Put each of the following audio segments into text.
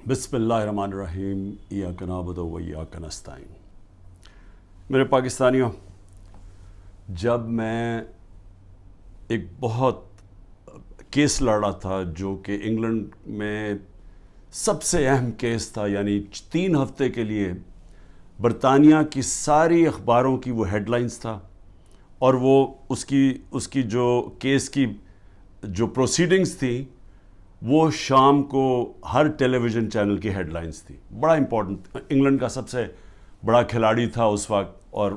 بسم اللہ الرحمن الرحیم ایاک نعبد و ایاک نستعین۔ میرے پاکستانیوں، جب میں ایک بہت کیس لڑ رہا تھا جو کہ انگلینڈ میں سب سے اہم کیس تھا، یعنی 3 ہفتے کے لیے برطانیہ کی ساری اخباروں کی وہ ہیڈ لائنز تھا، اور وہ اس کی جو کیس کی جو پروسیڈنگز تھیں وہ شام کو ہر ٹیلی ویژن چینل کی ہیڈ لائنز تھی۔ بڑا امپورٹنٹ، انگلینڈ کا سب سے بڑا کھلاڑی تھا اس وقت، اور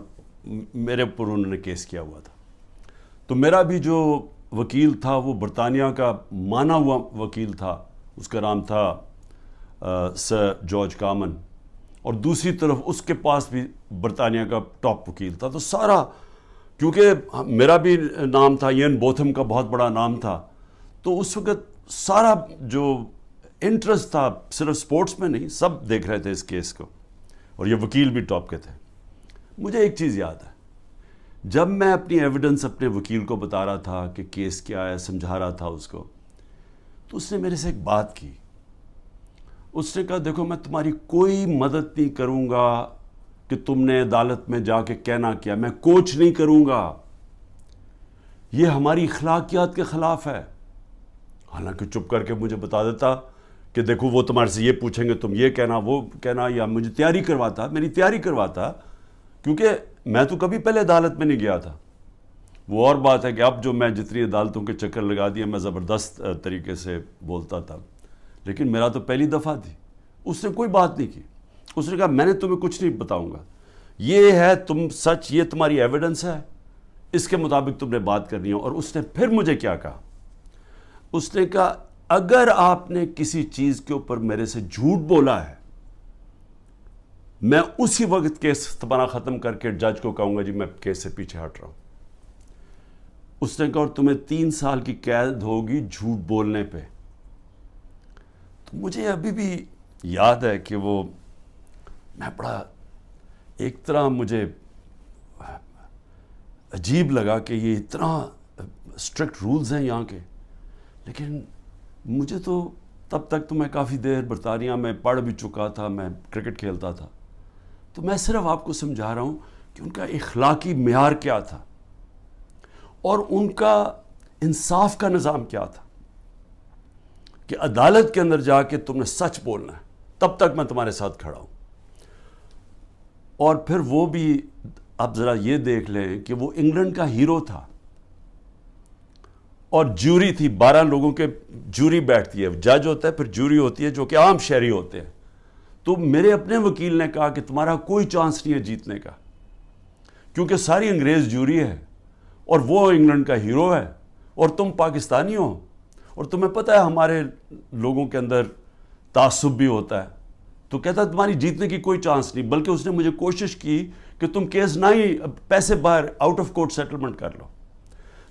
میرے اوپر انہوں نے کیس کیا ہوا تھا۔ تو میرا بھی جو وکیل تھا وہ برطانیہ کا مانا ہوا وکیل تھا، اس کا نام تھا سر جارج کامن، اور دوسری طرف اس کے پاس بھی برطانیہ کا ٹاپ وکیل تھا۔ تو سارا، کیونکہ میرا بھی نام تھا، ایئن بوتھم کا بہت بڑا نام تھا، تو اس وقت سارا جو انٹرسٹ تھا صرف سپورٹس میں نہیں، سب دیکھ رہے تھے اس کیس کو، اور یہ وکیل بھی ٹاپ کے تھے۔ مجھے ایک چیز یاد ہے، جب میں اپنی ایویڈنس اپنے وکیل کو بتا رہا تھا کہ کیس کیا ہے، سمجھا رہا تھا اس کو، تو اس نے میرے سے ایک بات کی۔ اس نے کہا، دیکھو میں تمہاری کوئی مدد نہیں کروں گا کہ تم نے عدالت میں جا کے کہنا کیا، میں کوچ نہیں کروں گا، یہ ہماری اخلاقیات کے خلاف ہے۔ حالانکہ چپ کر کے مجھے بتا دیتا کہ دیکھو وہ تمہارے سے یہ پوچھیں گے، تم یہ کہنا وہ کہنا، یا مجھے میری تیاری کرواتا، کیونکہ میں تو کبھی پہلے عدالت میں نہیں گیا تھا۔ وہ اور بات ہے کہ اب جو میں جتنی عدالتوں کے چکر لگا دیے، میں زبردست طریقے سے بولتا تھا، لیکن میرا تو پہلی دفعہ تھی۔ اس نے کوئی بات نہیں کی، اس نے کہا میں نے تمہیں کچھ نہیں بتاؤں گا، یہ ہے تم سچ، یہ تمہاری ایویڈنس ہے، اس کے مطابق تم نے بات کرنی ہے۔ اور اس نے پھر مجھے کیا کہا، اس نے کہا اگر آپ نے کسی چیز کے اوپر میرے سے جھوٹ بولا ہے، میں اسی وقت کیس تمہارا ختم کر کے جج کو کہوں گا جی میں کیس سے پیچھے ہٹ رہا ہوں۔ اس نے کہا اور تمہیں 3 سال کی قید ہوگی جھوٹ بولنے پہ۔ تو مجھے ابھی بھی یاد ہے کہ وہ میں بڑا ایک طرح مجھے عجیب لگا کہ یہ اتنا اسٹرکٹ رولز ہیں یہاں کے، لیکن مجھے تو تب تک تو میں کافی دیر برطانیہ میں پڑھ بھی چکا تھا، میں کرکٹ کھیلتا تھا، تو میں صرف آپ کو سمجھا رہا ہوں کہ ان کا اخلاقی معیار کیا تھا اور ان کا انصاف کا نظام کیا تھا، کہ عدالت کے اندر جا کے تم نے سچ بولنا ہے، تب تک میں تمہارے ساتھ کھڑا ہوں۔ اور پھر وہ بھی اب ذرا یہ دیکھ لیں کہ وہ انگلینڈ کا ہیرو تھا، اور جوری تھی، 12 لوگوں کے جوری بیٹھتی ہے، جج ہوتا ہے، پھر جوری ہوتی ہے جو کہ عام شہری ہوتے ہیں۔ تو میرے اپنے وکیل نے کہا کہ تمہارا کوئی چانس نہیں ہے جیتنے کا، کیونکہ ساری انگریز جوری ہے اور وہ انگلینڈ کا ہیرو ہے، اور تم پاکستانی ہو، اور تمہیں پتہ ہے ہمارے لوگوں کے اندر تعصب بھی ہوتا ہے۔ تو کہتا تمہاری جیتنے کی کوئی چانس نہیں، بلکہ اس نے مجھے کوشش کی کہ تم کیس نہ ہی پیسے باہر آؤٹ آف کورٹ سیٹلمنٹ کر لو،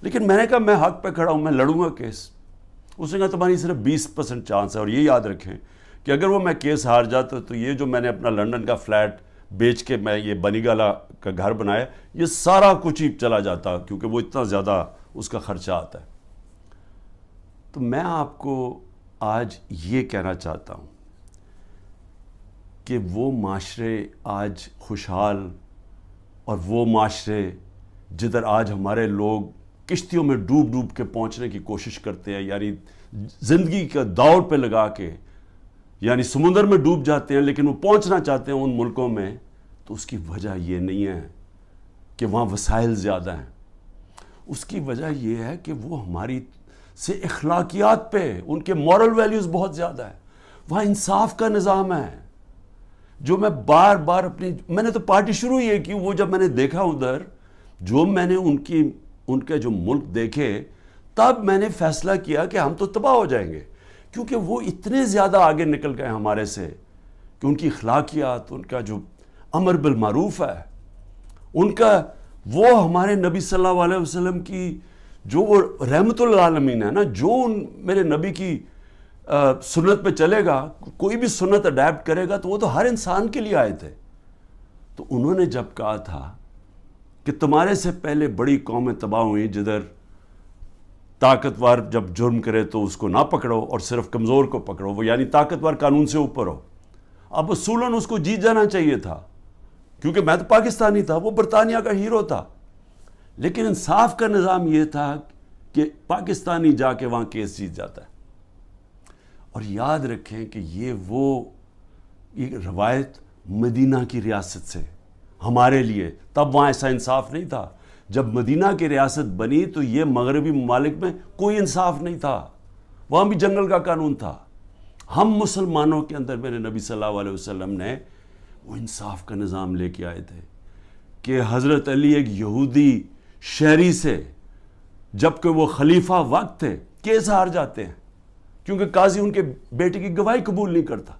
لیکن میں نے کہا میں حق پہ کھڑا ہوں، میں لڑوں گا کیس۔ اس نے کہا تمہاری صرف 20% چانس ہے، اور یہ یاد رکھیں کہ اگر وہ میں کیس ہار جاتا تو یہ جو میں نے اپنا لنڈن کا فلیٹ بیچ کے میں یہ بنی گالا کا گھر بنایا، یہ سارا کچھ ہی چلا جاتا، کیونکہ وہ اتنا زیادہ اس کا خرچہ آتا ہے۔ تو میں آپ کو آج یہ کہنا چاہتا ہوں کہ وہ معاشرے آج خوشحال، اور وہ معاشرے جدھر آج ہمارے لوگ کشتیوں میں ڈوب ڈوب کے پہنچنے کی کوشش کرتے ہیں، یعنی زندگی کا دوڑ پہ لگا کے، یعنی سمندر میں ڈوب جاتے ہیں لیکن وہ پہنچنا چاہتے ہیں ان ملکوں میں، تو اس کی وجہ یہ نہیں ہے کہ وہاں وسائل زیادہ ہیں، اس کی وجہ یہ ہے کہ وہ ہماری سے اخلاقیات پہ، ان کے مورل ویلیوز بہت زیادہ ہے، وہاں انصاف کا نظام ہے۔ جو میں بار بار میں نے تو پارٹی شروع ہی ہے کہ وہ جب میں نے دیکھا ادھر، جو میں نے ان کے جو ملک دیکھے، تب میں نے فیصلہ کیا کہ ہم تو تباہ ہو جائیں گے، کیونکہ وہ اتنے زیادہ آگے نکل گئے ہمارے سے کہ ان کی اخلاقیات، ان کا جو امر بالمعروف ہے، ان کا وہ ہمارے نبی صلی اللہ علیہ وسلم کی جو وہ رحمت للعالمین ہے نا، جو میرے نبی کی سنت پہ چلے گا، کوئی بھی سنت اڈیپٹ کرے گا تو وہ تو ہر انسان کے لیے آئے تھے۔ تو انہوں نے جب کہا تھا کہ تمہارے سے پہلے بڑی قومیں تباہ ہوئیں جدھر طاقتور جب جرم کرے تو اس کو نہ پکڑو اور صرف کمزور کو پکڑو، وہ یعنی طاقتور قانون سے اوپر ہو۔ اب اصولاً اس کو جیت جانا چاہیے تھا، کیونکہ میں تو پاکستانی تھا، وہ برطانیہ کا ہیرو تھا، لیکن انصاف کا نظام یہ تھا کہ پاکستانی جا کے وہاں کیس جیت جاتا ہے۔ اور یاد رکھیں کہ یہ روایت مدینہ کی ریاست سے ہمارے لیے، تب وہاں ایسا انصاف نہیں تھا۔ جب مدینہ کی ریاست بنی تو یہ مغربی ممالک میں کوئی انصاف نہیں تھا، وہاں بھی جنگل کا قانون تھا۔ ہم مسلمانوں کے اندر میرے نبی صلی اللہ علیہ وسلم نے وہ انصاف کا نظام لے کے آئے تھے کہ حضرت علی ایک یہودی شہری سے، جبکہ وہ خلیفہ وقت تھے، کیس ہار جاتے ہیں کیونکہ قاضی ان کے بیٹے کی گواہی قبول نہیں کرتا۔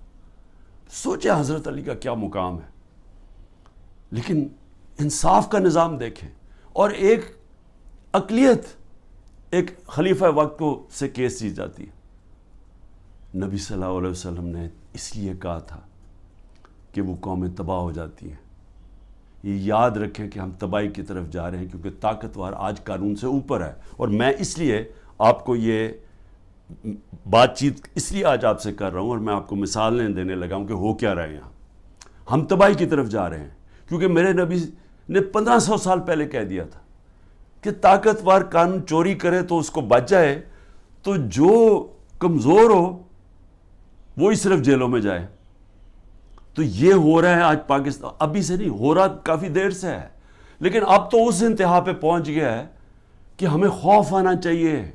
سوچیں حضرت علی کا کیا مقام ہے، لیکن انصاف کا نظام دیکھیں، اور ایک اقلیت ایک خلیفہ وقت کو سے کیس جیت جاتی ہے۔ نبی صلی اللہ علیہ وسلم نے اس لیے کہا تھا کہ وہ قومیں تباہ ہو جاتی ہیں۔ یہ یاد رکھیں کہ ہم تباہی کی طرف جا رہے ہیں، کیونکہ طاقتور آج قانون سے اوپر ہے۔ اور میں اس لیے آپ کو یہ بات چیت اس لیے آج آپ سے کر رہا ہوں، اور میں آپ کو مثالیں دینے لگا ہوں کہ ہو کیا رہے ہیں یہاں۔ ہم تباہی کی طرف جا رہے ہیں، کیونکہ میرے نبی نے 1500 سال پہلے کہہ دیا تھا کہ طاقتور قانون چوری کرے تو اس کو بچ جائے، تو جو کمزور ہو وہی صرف جیلوں میں جائے۔ تو یہ ہو رہا ہے آج پاکستان، ابھی سے نہیں ہو رہا، کافی دیر سے ہے، لیکن اب تو اس انتہا پہ پہنچ گیا ہے کہ ہمیں خوف آنا چاہیے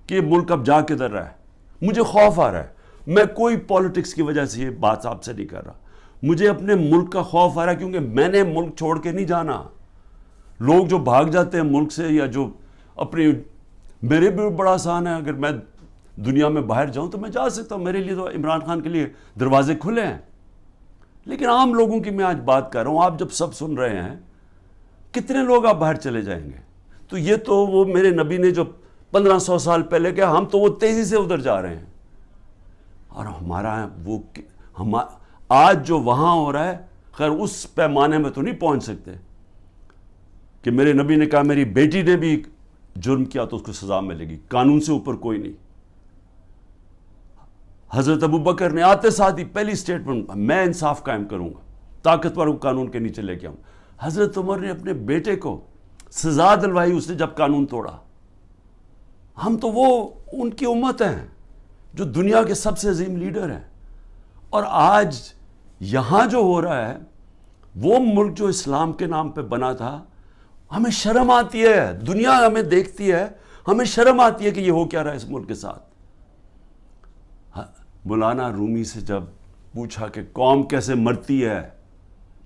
کہ یہ ملک اب جا کدھر رہا ہے۔ مجھے خوف آ رہا ہے، میں کوئی پالیٹکس کی وجہ سے یہ بات آپ سے نہیں کر رہا، مجھے اپنے ملک کا خوف آ رہا ہے، کیونکہ میں نے ملک چھوڑ کے نہیں جانا۔ لوگ جو بھاگ جاتے ہیں ملک سے، یا جو اپنی، میرے بھی بڑا آسان ہے، اگر میں دنیا میں باہر جاؤں تو میں جا سکتا ہوں، میرے لیے تو عمران خان کے لیے دروازے کھلے ہیں، لیکن عام لوگوں کی میں آج بات کر رہا ہوں۔ آپ جب سب سن رہے ہیں، کتنے لوگ آپ باہر چلے جائیں گے؟ تو یہ تو وہ میرے نبی نے جو 1500 سال پہلے کہا، ہم تو وہ تیزی سے ادھر جا رہے ہیں، اور ہمارا آج جو وہاں ہو رہا ہے، خیر اس پیمانے میں تو نہیں پہنچ سکتے کہ میرے نبی نے کہا میری بیٹی نے بھی جرم کیا تو اس کو سزا ملے گی، قانون سے اوپر کوئی نہیں۔ حضرت ابو بکر نے آتے ساتھ ہی پہلی سٹیٹمنٹ، میں انصاف قائم کروں گا، طاقتور کو قانون کے نیچے لے کے آؤں۔ حضرت عمر نے اپنے بیٹے کو سزا دلوائی اس نے جب قانون توڑا۔ ہم تو وہ ان کی امت ہیں جو دنیا کے سب سے عظیم لیڈر ہیں، اور آج یہاں جو ہو رہا ہے، وہ ملک جو اسلام کے نام پہ بنا تھا، ہمیں شرم آتی ہے، دنیا ہمیں دیکھتی ہے، ہمیں شرم آتی ہے کہ یہ ہو کیا رہا ہے اس ملک کے ساتھ۔ مولانا رومی سے جب پوچھا کہ قوم کیسے مرتی ہے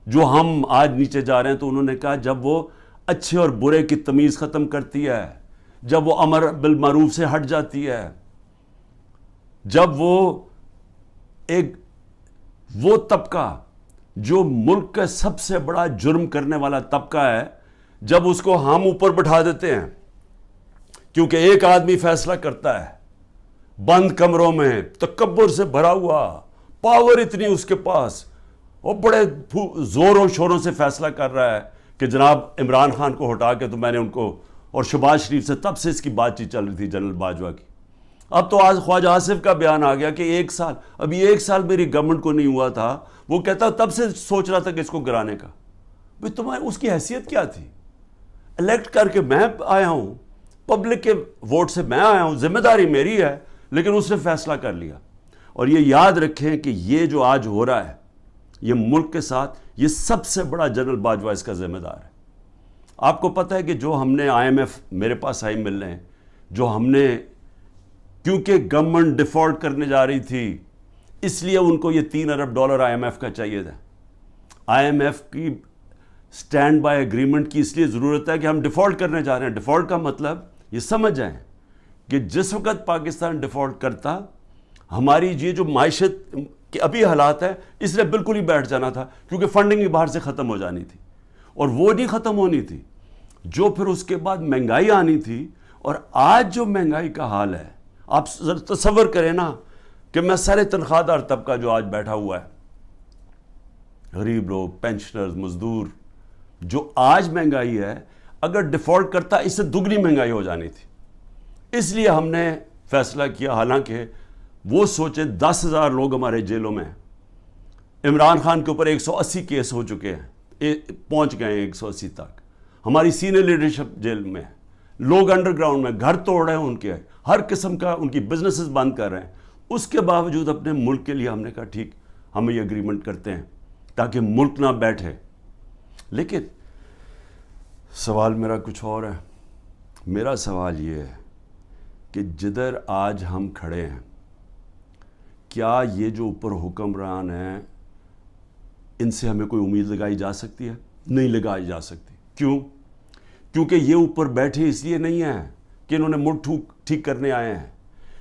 جو ہم آج نیچے جا رہے ہیں، تو انہوں نے کہا جب وہ اچھے اور برے کی تمیز ختم کرتی ہے، جب وہ امر بالمعروف سے ہٹ جاتی ہے، جب وہ طبقہ جو ملک کا سب سے بڑا جرم کرنے والا طبقہ ہے، جب اس کو ہم اوپر بٹھا دیتے ہیں، کیونکہ ایک آدمی فیصلہ کرتا ہے بند کمروں میں، تکبر سے بھرا ہوا، پاور اتنی اس کے پاس، وہ بڑے زوروں شوروں سے فیصلہ کر رہا ہے کہ جناب عمران خان کو ہٹا کے تو میں نے ان کو، اور شہباز شریف سے تب سے اس کی بات چیت چل رہی تھی جنرل باجوہ کی۔ اب تو آج خواجہ آصف کا بیان آ گیا کہ ابھی ایک سال میری گورنمنٹ کو نہیں ہوا تھا، وہ کہتا تب سے سوچ رہا تھا کہ اس کو گرانے کا۔ بھئی تمہاری اس کی حیثیت کیا تھی؟ الیکٹ کر کے میں آیا ہوں، پبلک کے ووٹ سے میں آیا ہوں، ذمہ داری میری ہے، لیکن اس نے فیصلہ کر لیا۔ اور یہ یاد رکھیں کہ یہ جو آج ہو رہا ہے یہ ملک کے ساتھ، یہ سب سے بڑا جنرل باجوہ اس کا ذمہ دار ہے۔ آپ کو پتہ ہے کہ جو ہم نے IMF میرے پاس آئی مل رہے ہیں، جو ہم نے، کیونکہ گورنمنٹ ڈیفالٹ کرنے جا رہی تھی، اس لیے ان کو یہ $3 ارب IMF کا چاہیے تھا۔ IMF کی سٹینڈ بائی ایگریمنٹ کی اس لیے ضرورت ہے کہ ہم ڈیفالٹ کرنے جا رہے ہیں۔ ڈیفالٹ کا مطلب یہ سمجھ جائیں کہ جس وقت پاکستان ڈیفالٹ کرتا، ہماری یہ جو معیشت کے ابھی حالات ہے، اس نے بالکل ہی بیٹھ جانا تھا، کیونکہ فنڈنگ بھی باہر سے ختم ہو جانی تھی، اور وہ نہیں ختم ہونی تھی، جو پھر اس کے بعد مہنگائی آنی تھی۔ اور آج جو مہنگائی کا حال ہے، آپ تصور کریں نا کہ میں سارے تنخواہ دار طبقہ جو آج بیٹھا ہوا ہے، غریب لوگ، پینشنرز، مزدور، جو آج مہنگائی ہے، اگر ڈیفالٹ کرتا اس سے دگنی مہنگائی ہو جانی تھی۔ اس لیے ہم نے فیصلہ کیا، حالانکہ وہ سوچیں 10,000 لوگ ہمارے جیلوں میں ہیں، عمران خان کے اوپر 180 کیس ہو چکے ہیں، پہنچ گئے ہیں 180 تک، ہماری سینئر لیڈرشپ جیل میں ہے، لوگ انڈر گراؤنڈ میں گھر توڑ رہے ہیں ان کے، ہر قسم کا ان کی بزنسز بند کر رہے ہیں۔ اس کے باوجود اپنے ملک کے لیے ہم نے کہا ٹھیک، ہم یہ اگریمنٹ کرتے ہیں تاکہ ملک نہ بیٹھے۔ لیکن سوال میرا کچھ اور ہے۔ میرا سوال یہ ہے کہ جدھر آج ہم کھڑے ہیں، کیا یہ جو اوپر حکمران ہیں ان سے ہمیں کوئی امید لگائی جا سکتی ہے؟ نہیں لگائی جا سکتی۔ کیوں؟ کیونکہ یہ اوپر بیٹھے اس لیے نہیں ہیں کہ انہوں نے ملک ٹھیک کرنے آئے ہیں۔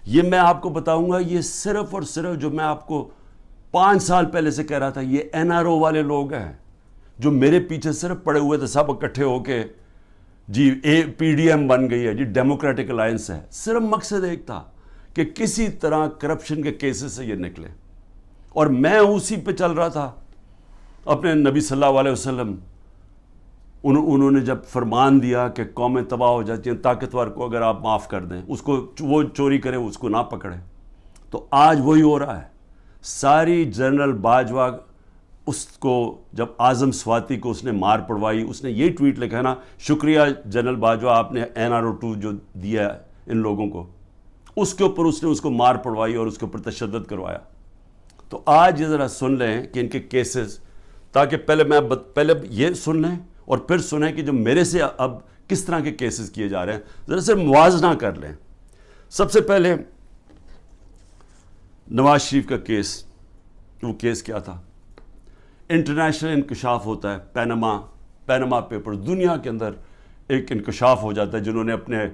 یہ میں آپ کو بتاؤں گا، یہ صرف اور صرف جو میں آپ کو 5 سال پہلے سے کہہ رہا تھا، یہ NRO والے لوگ ہیں جو میرے پیچھے صرف پڑے ہوئے تھے، سب اکٹھے ہو کے جی PDM بن گئی ہے، جی ڈیموکریٹک الائنس ہے۔ صرف مقصد ایک تھا کہ کسی طرح کرپشن کے کیسز سے یہ نکلے، اور میں اسی پہ چل رہا تھا۔ اپنے نبی صلی اللہ علیہ وسلم انہوں نے جب فرمان دیا کہ قومیں تباہ ہو جاتی ہیں، طاقتور کو اگر آپ معاف کر دیں، اس کو وہ چوری کرے اس کو نہ پکڑے، تو آج وہی ہو رہا ہے۔ ساری جنرل باجوہ اس کو جب اعظم سواتی کو اس نے مار پڑوائی، اس نے یہ ٹویٹ لکھا نا، شکریہ جنرل باجوہ، آپ نے NRO 2 جو دیا ہے ان لوگوں کو، اس کے اوپر اس نے اس کو مار پڑوائی اور اس کے اوپر تشدد کروایا۔ تو آج یہ ذرا سن لیں کہ ان کے کیسز، تاکہ پہلے یہ سن لیں اور پھر سنیں کہ جو میرے سے اب کس طرح کے کیسز کیے جا رہے ہیں، ذرا سے موازنہ کر لیں۔ سب سے پہلے نواز شریف کا کیس، وہ کیس کیا تھا؟ انٹرنیشنل انکشاف ہوتا ہے، پینما پیپر، دنیا کے اندر ایک انکشاف ہو جاتا ہے، جنہوں نے اپنے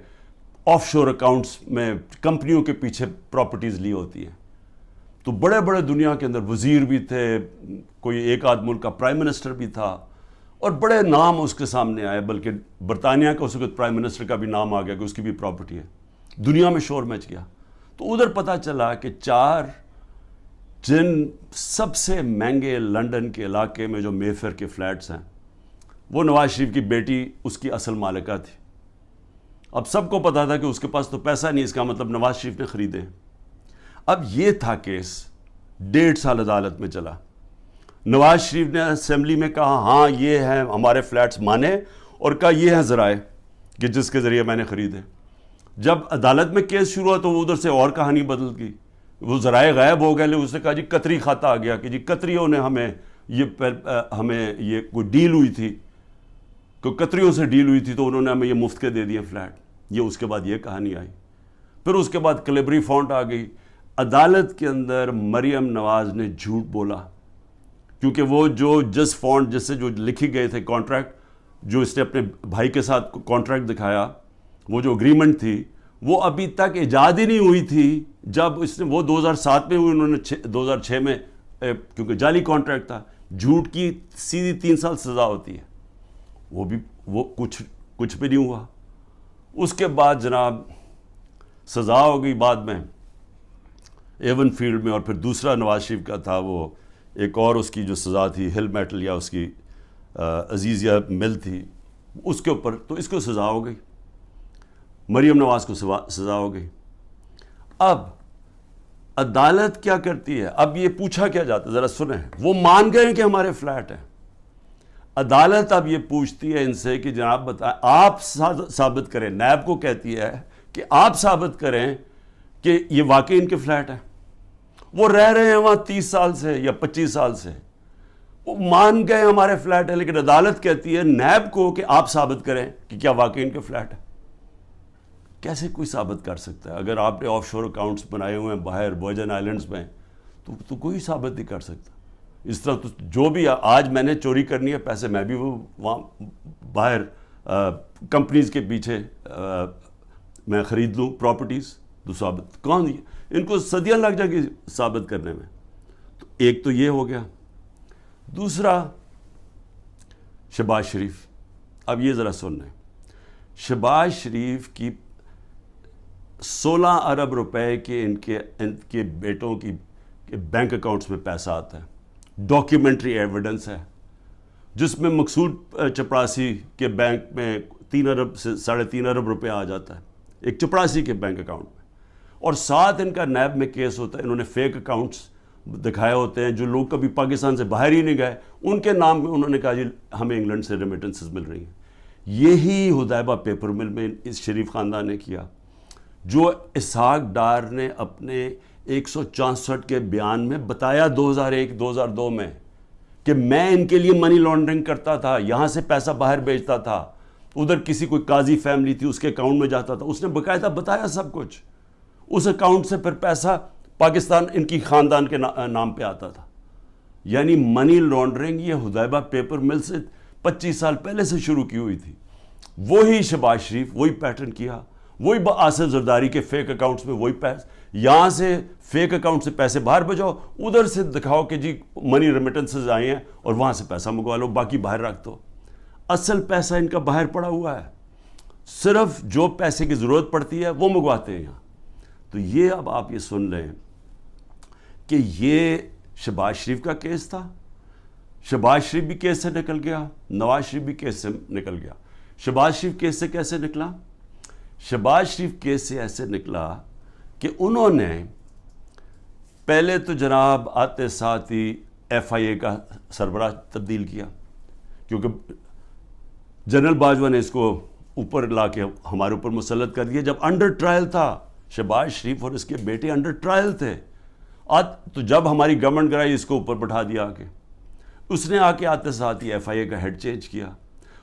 آف شور اکاؤنٹس میں کمپنیوں کے پیچھے پراپرٹیز لی ہوتی ہیں۔ تو بڑے بڑے دنیا کے اندر وزیر بھی تھے، کوئی ایک آدھ ملک کا پرائم منسٹر بھی تھا، اور بڑے نام اس کے سامنے آئے، بلکہ برطانیہ کا اس وقت پرائم منسٹر کا بھی نام آ گیا کہ اس کی بھی پراپرٹی ہے۔ دنیا میں شور مچ گیا۔ تو ادھر پتہ چلا کہ 4 جن سب سے مہنگے لنڈن کے علاقے میں جو مے فیئر کے فلیٹس ہیں، وہ نواز شریف کی بیٹی اس کی اصل مالکہ تھی۔ اب سب کو پتا تھا کہ اس کے پاس تو پیسہ نہیں، اس کا مطلب نواز شریف نے خریدے۔ اب یہ تھا کیس، 1.5 سال عدالت میں چلا۔ نواز شریف نے اسمبلی میں کہا ہاں یہ ہیں ہمارے فلیٹس مانے، اور کہا یہ ہیں ذرائع کہ جس کے ذریعے میں نے خریدے۔ جب عدالت میں کیس شروع ہوا تو وہ ادھر سے اور کہانی بدل گئی، وہ ذرائع غائب ہو گئے۔ اس نے کہا جی قطری کھاتا آ گیا کہ جی قطریوں نے ہمیں یہ کوئی ڈیل ہوئی تھی، کوئی قطریوں سے ڈیل ہوئی تھی تو انہوں نے ہمیں یہ مفت کے دے دیے فلیٹ۔ یہ اس کے بعد یہ کہانی آئی۔ پھر اس کے بعد کلیبری فونٹ آ گئی۔ عدالت کے اندر مریم نواز نے جھوٹ بولا، کیونکہ وہ جو جس فونٹ جس سے جو لکھی گئے تھے کانٹریکٹ، جو اس نے اپنے بھائی کے ساتھ کانٹریکٹ دکھایا، وہ جو اگریمنٹ تھی وہ ابھی تک ایجاد ہی نہیں ہوئی تھی۔ جب اس نے وہ 2007 میں ہوئی، انہوں نے 2006 میں، کیونکہ جعلی کانٹریکٹ تھا، جھوٹ کی سیدھی 3 سال سزا ہوتی ہے، وہ کچھ بھی نہیں ہوا۔ اس کے بعد جناب سزا ہو گئی بعد میں ایون فیلڈ میں، اور پھر دوسرا نواز شریف کا تھا، وہ ایک اور اس کی جو سزا تھی ہل میٹل یا اس کی عزیزیہ مل تھی، اس کے اوپر تو اس کو سزا ہو گئی، مریم نواز کو سزا ہو گئی۔ اب عدالت کیا کرتی ہے؟ اب یہ پوچھا کیا جاتا ہے، ذرا سنیں، وہ مان گئے کہ ہمارے فلیٹ ہیں۔ عدالت اب یہ پوچھتی ہے ان سے کہ جناب بتائیں، آپ ثابت کریں، نیب کو کہتی ہے کہ آپ ثابت کریں کہ یہ واقعی ان کے فلیٹ ہیں۔ وہ رہ رہے ہیں وہاں 30 سال سے یا 25 سال سے، وہ مان گئے ہمارے فلیٹ ہے، لیکن عدالت کہتی ہے نیب کو کہ آپ ثابت کریں کہ کیا واقعی ان کے فلیٹ ہے۔ کیسے کوئی ثابت کر سکتا ہے؟ اگر آپ نے آف شور اکاؤنٹس بنائے ہوئے ہیں باہر ورجن آئلینڈز میں، تو کوئی ثابت نہیں کر سکتا۔ اس طرح تو جو بھی آج میں نے چوری کرنی ہے پیسے، میں بھی وہ وہاں باہر کمپنیز کے پیچھے میں خرید لوں پراپرٹیز، تو ثابت کون، ان کو صدیاں لگ جائیں گی ثابت کرنے میں۔ تو ایک تو یہ ہو گیا۔ دوسرا شہباز شریف، اب یہ ذرا سن لیں، شہباز شریف کی 16 ارب روپے کے ان کے بیٹوں کی بینک اکاؤنٹس میں پیسہ آتا ہے، ڈاکیومنٹری ایویڈنس ہے، جس میں مقصود چپراسی کے بینک میں 3 ارب سے 3.5 ارب روپے آ جاتا ہے۔ ایک چپڑاسی کے بینک اکاؤنٹ میں، اور ساتھ ان کا نیب میں کیس ہوتا ہے. انہوں نے فیک اکاؤنٹس دکھائے ہوتے ہیں جو لوگ کبھی پاکستان سے باہر ہی نہیں گئے، ان کے نام میں انہوں نے کہا جی ہمیں انگلینڈ سے ریمیٹنسز مل رہی ہیں. یہی حدیبہ پیپر مل میں اس شریف خاندان نے کیا، جو اسحاق ڈار نے اپنے 164 کے بیان میں بتایا 2001-2002 میں کہ میں ان کے لیے منی لانڈرنگ کرتا تھا، یہاں سے پیسہ باہر بھیجتا تھا، ادھر کسی کوئی قاضی فیملی تھی اس کے اکاؤنٹ میں جاتا تھا. اس نے باقاعدہ بتایا سب کچھ. اس اکاؤنٹ سے پھر پیسہ پاکستان ان کی خاندان کے نام پہ آتا تھا. یعنی منی لانڈرنگ یہ حدیبہ پیپر مل سے 25 سال پہلے سے شروع کی ہوئی تھی. وہی شہباز شریف وہی پیٹرن کیا، وہی آصف زرداری کے فیک اکاؤنٹس میں وہی پیسے، یہاں سے فیک اکاؤنٹ سے پیسے باہر بھیجو، ادھر سے دکھاؤ کہ جی منی ریمیٹنسز آئے ہیں اور وہاں سے پیسہ منگوا لو، باقی باہر رکھ دو. اصل پیسہ ان کا باہر پڑا ہوا ہے، صرف جو پیسے کی ضرورت پڑتی ہے وہ منگواتے ہیں یہاں. تو یہ اب آپ یہ سن لیں کہ یہ شہباز شریف کا کیس تھا. شہباز شریف بھی کیس سے نکل گیا، نواز شریف بھی کیس سے نکل گیا. شہباز شریف کیس سے کیسے نکلا؟ شہباز شریف کیس سے ایسے نکلا کہ انہوں نے پہلے تو جناب آتے ساتھ ہی ایف آئی اے کا سربراہ تبدیل کیا، کیونکہ جنرل باجوہ نے اس کو اوپر لا کے ہمارے اوپر مسلط کر دیا. جب انڈر ٹرائل تھا شہباز شریف اور اس کے بیٹے انڈر ٹرائل تھے، تو جب ہماری گورنمنٹ گرائی اس کو اوپر بٹھا دیا آ کے. اس نے آ کے آتے ساتھ ہی ایف آئی اے کا ہیڈ چینج کیا،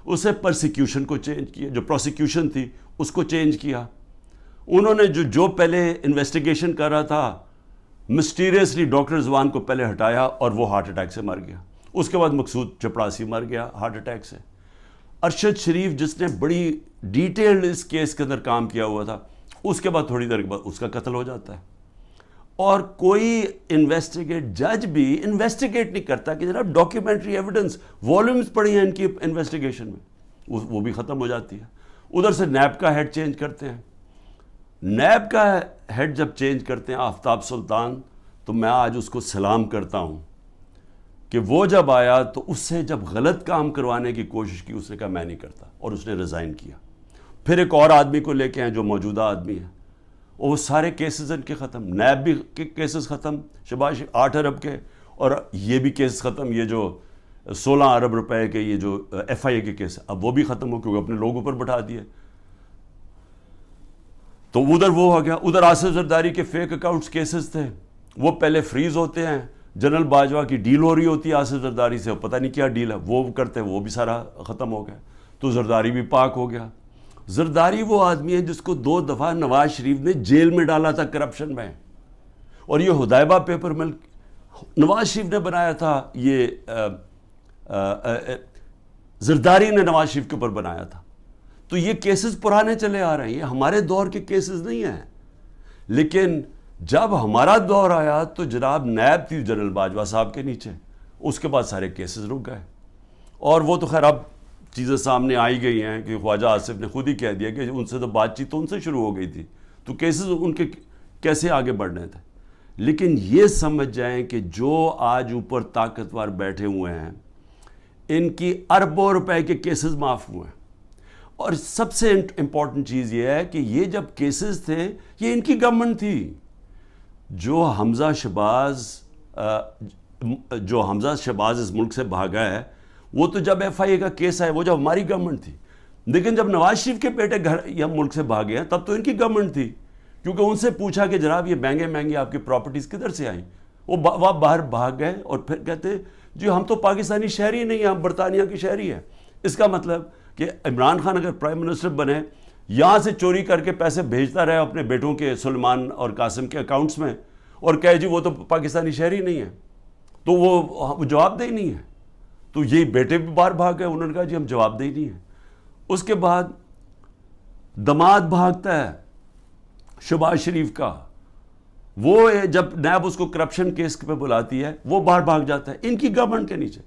اسے پرسیکیوشن کو چینج کیا، جو پروسیکیوشن تھی اس کو چینج کیا. انہوں نے جو پہلے انویسٹیگیشن کر رہا تھا مسٹیریسلی ڈاکٹر رضوان کو پہلے ہٹایا اور وہ ہارٹ اٹیک سے مر گیا. اس کے بعد مقصود چپڑاسی مر گیا ہارٹ اٹیک سے. ارشد شریف جس نے بڑی ڈیٹیلڈ اس کیس کے اندر کام کیا ہوا تھا، اس کے بعد تھوڑی دیر کے بعد اس کا قتل ہو جاتا ہے. اور کوئی جج بھی انویسٹیگیٹ نہیں کرتا کہ جناب ڈاکیومنٹری ایویڈنس والومز پڑی ہیں ان کی انویسٹیگیشن میں، وہ بھی ختم ہو جاتی ہے. ادھر سے نیب کا ہیڈ چینج کرتے ہیں. نیب کا ہیڈ جب چینج کرتے ہیں آفتاب سلطان، تو میں آج اس کو سلام کرتا ہوں کہ وہ جب آیا تو اس سے جب غلط کام کروانے کی کوشش کی اس نے کہا میں نہیں کرتا، اور اس نے ریزائن کیا. پھر ایک اور آدمی کو لے کے آئے جو موجودہ آدمی ہے، اور وہ سارے کیسز ان کے ختم. نیب بھی کیسز ختم، شہباز 8 ارب کے، اور یہ بھی کیس ختم. یہ جو 16 ارب روپے کے یہ جو ایف آئی اے کے کیس اب وہ بھی ختم ہو کیونکہ اپنے لوگوں پر بٹھا دیے. تو ادھر وہ ہو گیا. ادھر آصف زرداری کے فیک اکاؤنٹس کیسز تھے، وہ پہلے فریز ہوتے ہیں. جنرل باجوہ کی ڈیل ہو رہی ہوتی ہے آصف زرداری سے، پتہ نہیں کیا ڈیل ہے، وہ کرتے ہیں، وہ بھی سارا ختم ہو گیا. تو زرداری بھی پاک ہو گیا. زرداری وہ آدمی ہے جس کو 2 دفعہ نواز شریف نے جیل میں ڈالا تھا کرپشن میں، اور یہ حدیبہ پیپر مل نواز شریف نے بنایا تھا. یہ زرداری نے نواز شریف کے اوپر بنایا تھا. تو یہ کیسز پرانے چلے آ رہے ہیں، یہ ہمارے دور کے کیسز نہیں ہیں. لیکن جب ہمارا دور آیا تو جناب نیب تھی جنرل باجوہ صاحب کے نیچے، اس کے بعد سارے کیسز رک گئے. اور وہ تو خیر اب چیزیں سامنے آئی گئی ہیں کہ خواجہ آصف نے خود ہی کہہ دیا کہ ان سے تو بات چیت تو ان سے شروع ہو گئی تھی، تو کیسز ان کے کیسے آگے بڑھنے تھے. لیکن یہ سمجھ جائیں کہ جو آج اوپر طاقتور بیٹھے ہوئے ہیں ان کی اربوں روپے کے کیسز معاف ہوئے ہیں. اور سب سے امپورٹنٹ چیز یہ ہے کہ یہ جب کیسز تھے یہ ان کی گورنمنٹ تھی. جو حمزہ شہباز اس ملک سے بھاگا ہے وہ تو جب ایف آئی اے کا کیس آئے وہ جب ہماری گورنمنٹ تھی. لیکن جب نواز شریف کے بیٹے گھر یا ملک سے بھاگے ہیں تب تو ان کی گورنمنٹ تھی، کیونکہ ان سے پوچھا کہ جناب یہ مہنگے آپ کی پراپرٹیز کدھر سے آئیں. وہ باہر بھاگ گئے اور پھر کہتے جی ہم تو پاکستانی شہری نہیں ہیں، ہم برطانیہ کی شہری ہیں. اس کا مطلب کہ عمران خان اگر پرائم منسٹر بنے، یہاں سے چوری کر کے پیسے بھیجتا رہے اپنے بیٹوں کے سلمان اور قاسم کے اکاؤنٹس میں، اور کہے جی وہ تو پاکستانی شہری نہیں ہے، تو وہ جواب دہی نہیں ہے. تو یہی بیٹے بھی باہر بھاگ گئے، انہوں نے کہا جی ہم جواب دہی نہیں ہیں. اس کے بعد دماد بھاگتا ہے شہباز شریف کا، وہ جب نیب اس کو کرپشن کیس پہ بلاتی ہے وہ باہر بھاگ جاتا ہے ان کی گورنمنٹ کے نیچے.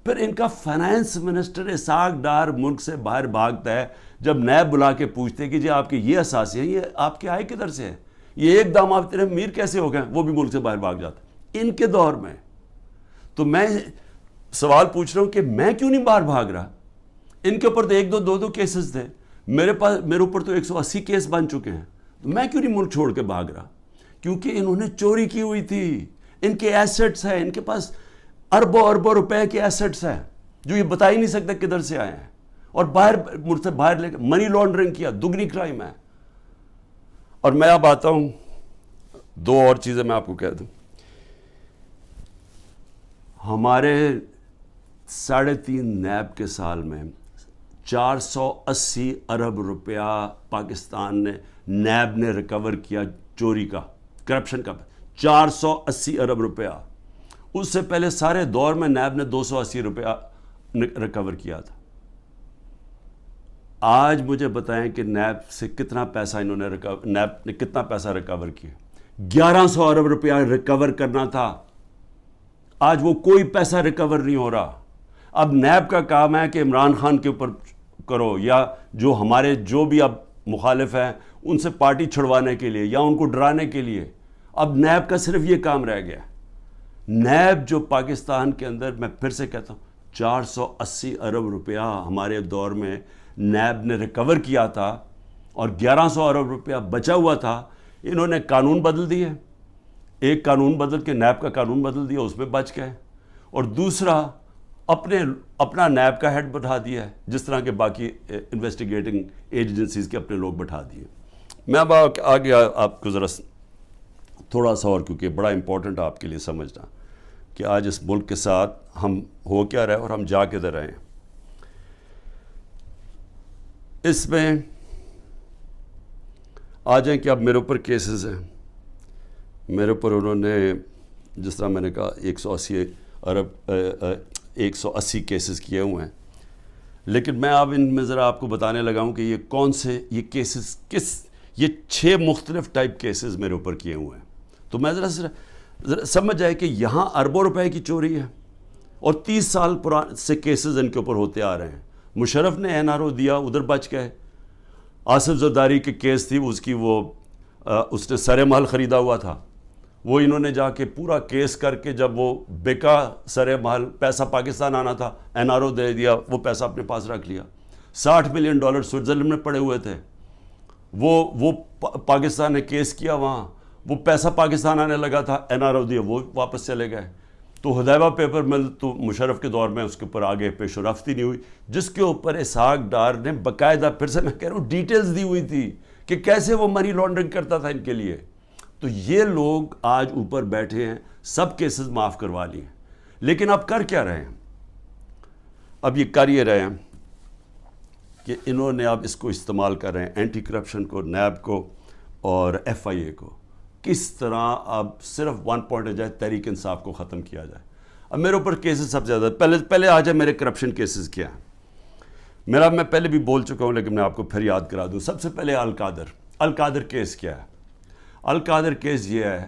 پھر ان کا فائنانس منسٹر اسحاق ڈار ملک سے باہر بھاگتا ہے جب نیب بلا کے پوچھتے ہیں کہ جی آپ کے یہ اثاثے ہیں، یہ آپ کے آئے کدھر سے ہیں، یہ ایک دام آپ تیرے امیر کیسے ہو گئے، وہ بھی ملک سے باہر بھاگ جاتا ہے ان کے دور میں. تو میں سوال پوچھ رہا ہوں کہ میں کیوں نہیں باہر بھاگ رہا؟ ان کے اوپر تو 1-2 کیسز تھے. میرے اوپر تو 180 کیس بن چکے ہیں. میں کیوں نہیں ملک چھوڑ کے بھاگ رہا؟ کیونکہ انہوں نے چوری کی ہوئی تھی. ان کے ایسٹس ہیں, ان کے پاس اربوں روپے کے ایسٹس ہیں جو یہ بتا ہی نہیں سکتے کدھر سے آئے ہیں, اور مجھ سے باہر لے کے منی لانڈرنگ کیا, دگنی کرائم ہے. اور میں اب آتا ہوں, 2 اور چیزیں میں آپ کو کہہ دوں. ہمارے 3.5 نیب کے سال میں 480 ارب روپیہ پاکستان نے نیب نے ریکور کیا چوری کا, کرپشن کا. 480 ارب روپیہ. اس سے پہلے سارے دور میں نیب نے 280 روپیہ ریکور کیا تھا. آج مجھے بتائیں کہ نیب سے کتنا پیسہ نیب نے کتنا پیسہ ریکور کیا؟ 1100 ارب روپیہ ریکور کرنا تھا. آج وہ کوئی پیسہ ریکور نہیں ہو رہا. اب نیب کا کام ہے کہ عمران خان کے اوپر کرو, یا جو بھی اب مخالف ہیں ان سے پارٹی چھڑوانے کے لیے یا ان کو ڈرانے کے لیے. اب نیب کا صرف یہ کام رہ گیا. نیب جو پاکستان کے اندر, میں پھر سے کہتا ہوں, 480 ارب روپیہ ہمارے دور میں نیب نے ریکور کیا تھا, اور 1100 ارب روپیہ بچا ہوا تھا. انہوں نے قانون بدل دیے, ایک قانون بدل کے نیب کا قانون بدل دیا, اس میں بچ گئے. اور دوسرا اپنا نیب کا ہیڈ بٹھا دیا ہے, جس طرح کے باقی انویسٹیگیٹنگ ایجنسیز کے اپنے لوگ بٹھا دیے. میں اب آگے آپ کو ذرا تھوڑا سا اور, کیونکہ بڑا امپورٹنٹ آپ کے لیے سمجھنا کہ آج اس ملک کے ساتھ ہم ہو کیا رہے اور ہم جا کدھر رہے ہیں. اس میں آ جائیں کہ اب میرے اوپر کیسز ہیں. میرے اوپر انہوں نے, جس طرح میں نے کہا, 180 کیسز کیے ہوئے ہیں. لیکن میں اب ان میں ذرا آپ کو بتانے لگا ہوں کہ یہ کون سے یہ کیسز یہ 6 مختلف ٹائپ کیسز میرے اوپر کیے ہوئے ہیں. تو میں ذرا سمجھ جائے کہ یہاں اربوں روپے کی چوری ہے, اور 30 سال سے کیسز ان کے اوپر ہوتے آ رہے ہیں. مشرف نے NRO دیا, ادھر بچ گئے. آصف زرداری کی کیس تھی, اس نے سر محل خریدا ہوا تھا, وہ انہوں نے جا کے پورا کیس کر کے جب وہ بیکا سر محل, پیسہ پاکستان آنا تھا, NRO دے دیا, وہ پیسہ اپنے پاس رکھ لیا. $60 ملین سوئٹزرلینڈ میں پڑے ہوئے تھے. وہ پاکستان نے کیس کیا وہاں, وہ پیسہ پاکستان آنے لگا تھا, NRO دیا, وہ واپس چلے گئے. تو حدیبہ پیپر مل تو مشرف کے دور میں اس کے اوپر آگے پیش و رفت ہی نہیں ہوئی, جس کے اوپر اسحاق ڈار نے باقاعدہ, پھر سے میں کہہ رہا ہوں, ڈیٹیلز دی ہوئی تھی کہ کیسے وہ منی لانڈرنگ کرتا تھا ان کے لیے. تو یہ لوگ آج اوپر بیٹھے ہیں, سب کیسز معاف کروا لی ہیں. لیکن اب کر کیا رہے ہیں؟ اب یہ کر یہ رہے ہیں کہ انہوں نے اب اس کو استعمال کر رہے ہیں, اینٹی کرپشن کو, نیب کو اور FIA کو, کس طرح اب صرف 1 پوائنٹ جائے, تحریک انصاف کو ختم کیا جائے. اب میرے اوپر کیسز سب سے زیادہ, پہلے آ جائے میرے کرپشن کیسز کیا ہیں. میں پہلے بھی بول چکا ہوں, لیکن میں آپ کو پھر یاد کرا دوں. سب سے پہلے القادر کیس کیا ہے؟ القادر کیس یہ ہے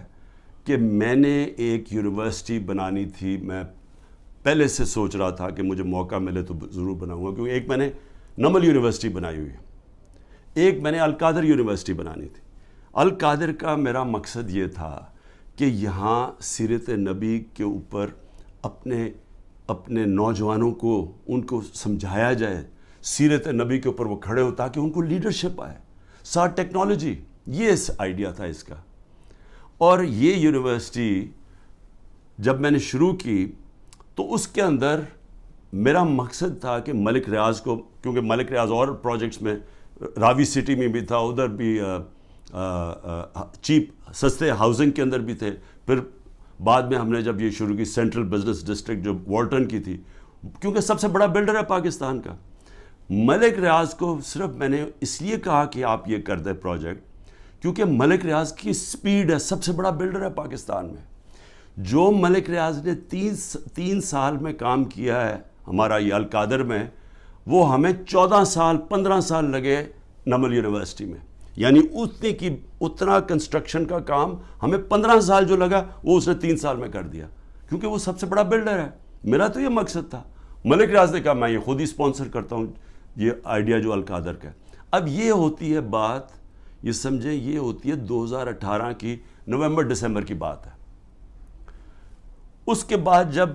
کہ میں نے ایک یونیورسٹی بنانی تھی. میں پہلے سے سوچ رہا تھا کہ مجھے موقع ملے تو ضرور بناؤں گا, کیونکہ ایک میں نے نمل یونیورسٹی بنائی ہوئی ہے, ایک میں نے القادر یونیورسٹی بنانی تھی. القادر کا میرا مقصد یہ تھا کہ یہاں سیرت نبی کے اوپر اپنے نوجوانوں کو, ان کو سمجھایا جائے, سیرت نبی کے اوپر وہ کھڑے ہو تاکہ ان کو لیڈرشپ آئے. ساتھ ٹیکنالوجی, یہ آئیڈیا تھا اس کا. اور یہ یونیورسٹی جب میں نے شروع کی تو اس کے اندر میرا مقصد تھا کہ ملک ریاض کو, کیونکہ ملک ریاض اور پروجیکٹس میں, راوی سٹی میں بھی تھا, ادھر بھی چیپ سستے ہاؤسنگ کے اندر بھی تھے. پھر بعد میں ہم نے جب یہ شروع کی سینٹرل بزنس ڈسٹرکٹ جو والٹن کی تھی, کیونکہ سب سے بڑا بلڈر ہے پاکستان کا. ملک ریاض کو صرف میں نے اس لیے کہا کہ آپ یہ کر دیں پروجیکٹ, کیونکہ ملک ریاض کی سپیڈ ہے, سب سے بڑا بلڈر ہے پاکستان میں. جو ملک ریاض نے 3 سال میں کام کیا ہے ہمارا یہ القادر میں, وہ ہمیں 14 سال 15 سال لگے نمل یونیورسٹی میں. یعنی اتنا کنسٹرکشن کا کام ہمیں 15 سال جو لگا وہ اس نے 3 سال میں کر دیا, کیونکہ وہ سب سے بڑا بلڈر ہے. میرا تو یہ مقصد تھا. ملک ریاض نے کہا میں یہ خود ہی اسپانسر کرتا ہوں یہ آئیڈیا جو القادر کا ہے. اب یہ ہوتی ہے بات, یہ سمجھیں, یہ ہوتی ہے 2018 کی نومبر دسمبر کی بات ہے. اس کے بعد جب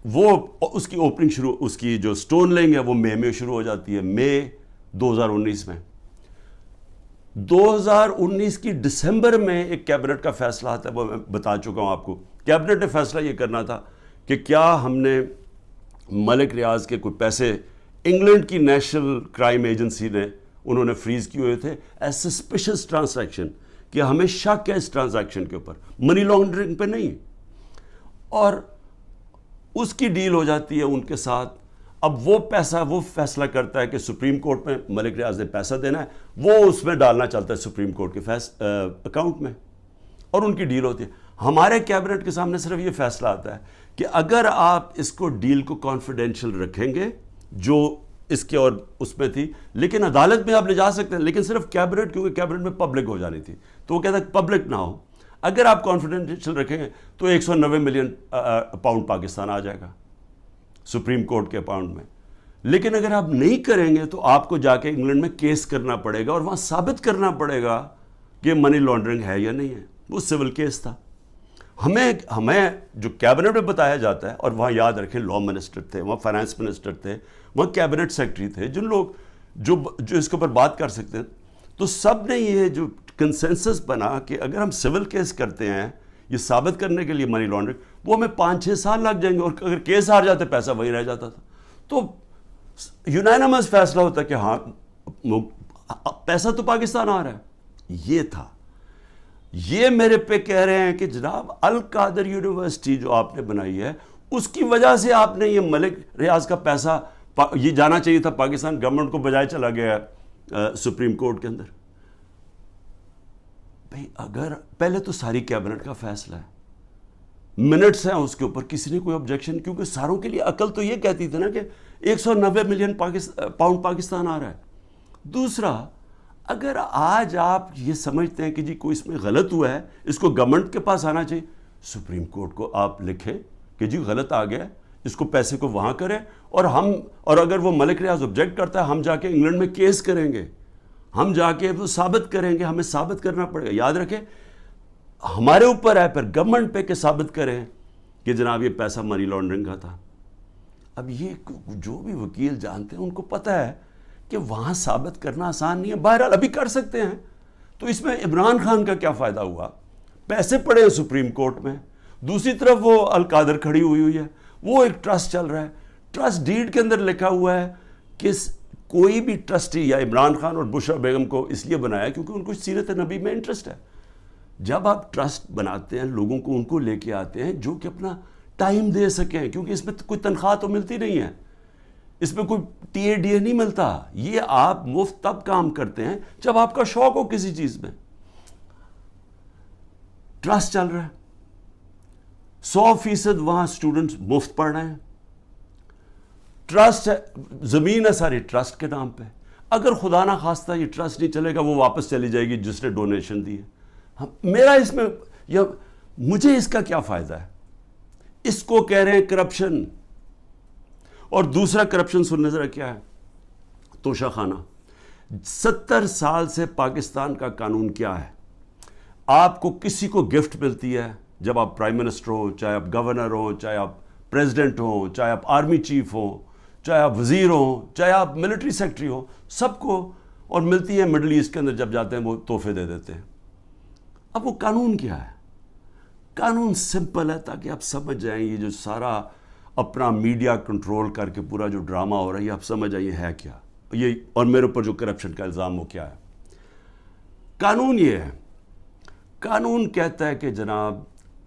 وہ اس کی اوپننگ شروع, اس کی جو سٹون لینگ ہے وہ مئی میں شروع ہو جاتی ہے. مئی 2019 میں. 2019 کی دسمبر میں ایک کیبنٹ کا فیصلہ آتا ہے, وہ میں بتا چکا ہوں آپ کو. کیبنٹ نے فیصلہ یہ کرنا تھا کہ کیا ہم نے ملک ریاض کے کوئی پیسے انگلینڈ کی نیشنل کرائم ایجنسی نے انہوں نے فریز کیے ہوئے تھے ایز سسپیشس ٹرانزیکشن, کہ ہمیں شک ہے اس ٹرانزیکشن کے اوپر, منی لانڈرنگ پہ نہیں. اور اس کی ڈیل ہو جاتی ہے ان کے ساتھ. اب وہ پیسہ وہ فیصلہ کرتا ہے کہ سپریم کورٹ میں ملک ریاض نے پیسہ دینا ہے, وہ اس میں ڈالنا چلتا ہے سپریم کورٹ کے اکاؤنٹ میں, اور ان کی ڈیل ہوتی ہے. ہمارے کیبنٹ کے سامنے صرف یہ فیصلہ آتا ہے کہ اگر آپ اس کو ڈیل کو کانفیڈینشیل رکھیں گے جو اس کے اور اس میں تھی, لیکن عدالت میں آپ لے جا سکتے ہیں, لیکن صرف کیبنٹ, کیونکہ کیبنٹ میں پبلک ہو جانی تھی, تو وہ کہتا ہے پبلک نہ ہو. اگر آپ کانفیڈینشیل رکھیں گے تو 190 ملین پاؤنڈ پاکستان آ جائے گا سپریم کورٹ کے اکاؤنٹ میں. لیکن اگر آپ نہیں کریں گے تو آپ کو جا کے انگلینڈ میں کیس کرنا پڑے گا اور وہاں ثابت کرنا پڑے گا کہ منی لانڈرنگ ہے یا نہیں ہے. وہ سول کیس تھا. ہمیں جو کیبنٹ میں بتایا جاتا ہے, اور وہاں یاد رکھیں لا منسٹر تھے, وہاں فائنانس منسٹر تھے, وہاں کیبنٹ سیکرٹری تھے, جن لوگ جو اس کے اوپر بات کر سکتے ہیں. تو سب نے یہ جو کنسنسس بنا کہ اگر ہم سول کیس کرتے ہیں یہ ثابت کرنے کے لیے منی لانڈرنگ, وہ ہمیں 5-6 سال لگ جائیں گے, اور اگر کیس ہار جاتے پیسہ وہی رہ جاتا تھا. تو یونانیمس فیصلہ ہوتا ہے کہ ہاں پیسہ تو پاکستان آ رہا ہے. یہ تھا. یہ میرے پہ کہہ رہے ہیں کہ جناب القادر یونیورسٹی جو آپ نے بنائی ہے اس کی وجہ سے آپ نے یہ ملک ریاض کا پیسہ یہ جانا چاہیے تھا پاکستان گورنمنٹ کو, بجائے چلا گیا سپریم کورٹ کے اندر. بھئی اگر پہلے تو ساری کیبنٹ کا فیصلہ ہے, منٹس ہیں اس کے اوپر, کسی نے کوئی آبجیکشن, کیونکہ ساروں کے لیے عقل تو یہ کہتی تھی نا کہ 190 ملین پاؤنڈ پاکستان آ رہا ہے. دوسرا, اگر آج آپ یہ سمجھتے ہیں کہ جی کوئی اس میں غلط ہوا ہے, اس کو گورنمنٹ کے پاس آنا چاہیے, سپریم کورٹ کو آپ لکھیں کہ جی غلط آ گیا, اس کو پیسے کو وہاں کریں, اور اگر وہ ملک ریاض آبجیکٹ کرتا ہے, ہم جا کے انگلینڈ میں کیس کریں گے, ہم جا کے وہ ثابت کریں گے, ہمیں ثابت کرنا پڑے گا. یاد رکھیں ہمارے اوپر ہے پھر گورنمنٹ پہ کہ ثابت کریں کہ جناب یہ پیسہ منی لانڈرنگ کا تھا. اب یہ جو بھی وکیل جانتے ہیں ان کو پتہ ہے کہ وہاں ثابت کرنا آسان نہیں ہے. بہرحال ابھی کر سکتے ہیں. تو اس میں عمران خان کا کیا فائدہ ہوا؟ پیسے پڑے ہیں سپریم کورٹ میں, دوسری طرف وہ القادر کھڑی ہوئی ہے, وہ ایک ٹرسٹ چل رہا ہے. ٹرسٹ ڈیڈ کے اندر لکھا ہوا ہے کہ کوئی بھی ٹرسٹی, یا عمران خان اور بشرا بیگم کو اس لیے بنایا کیونکہ ان کو سیرت نبی میں انٹرسٹ ہے. جب آپ ٹرسٹ بناتے ہیں لوگوں کو ان کو لے کے آتے ہیں جو کہ اپنا ٹائم دے سکیں, کیونکہ اس میں کوئی تنخواہ تو ملتی نہیں ہے, اس میں کوئی ٹی اے ڈی اے نہیں ملتا. یہ آپ مفت تب کام کرتے ہیں جب آپ کا شوق ہو کسی چیز میں. ٹرسٹ چل رہا ہے, 100% وہاں اسٹوڈنٹس مفت پڑھ رہے ہیں. ٹرسٹ ہے, زمین ہے ساری ٹرسٹ کے نام پہ. اگر خدا نہ خواستہ یہ ٹرسٹ نہیں چلے گا, وہ واپس چلی جائے گی جس نے ڈونیشن دی ہے. میرا اس میں یا مجھے اس کا کیا فائدہ ہے؟ اس کو کہہ رہے ہیں کرپشن. اور دوسرا کرپشن سننے ذرا کیا ہے, توشہ خانہ. 70 سال سے پاکستان کا قانون کیا ہے؟ آپ کو کسی کو گفٹ ملتی ہے جب آپ پرائم منسٹر ہو, چاہے آپ گورنر ہو, چاہے آپ پریزیڈنٹ ہو, چاہے آپ آرمی چیف ہو, چاہے آپ وزیر ہو, چاہے آپ ملٹری سیکرٹری ہو, سب کو, اور ملتی ہے مڈل ایسٹ کے اندر جب جاتے ہیں وہ تحفے دے دیتے ہیں. اب وہ قانون کیا ہے؟ قانون سمپل ہے تاکہ آپ سمجھ جائیں یہ جو سارا اپنا میڈیا کنٹرول کر کے پورا جو ڈرامہ ہو رہا ہے یہ آپ سمجھ جائیں یہ ہے کیا, یہ اور میرے اوپر جو کرپشن کا الزام ہو کیا ہے. قانون یہ ہے, قانون کہتا ہے کہ جناب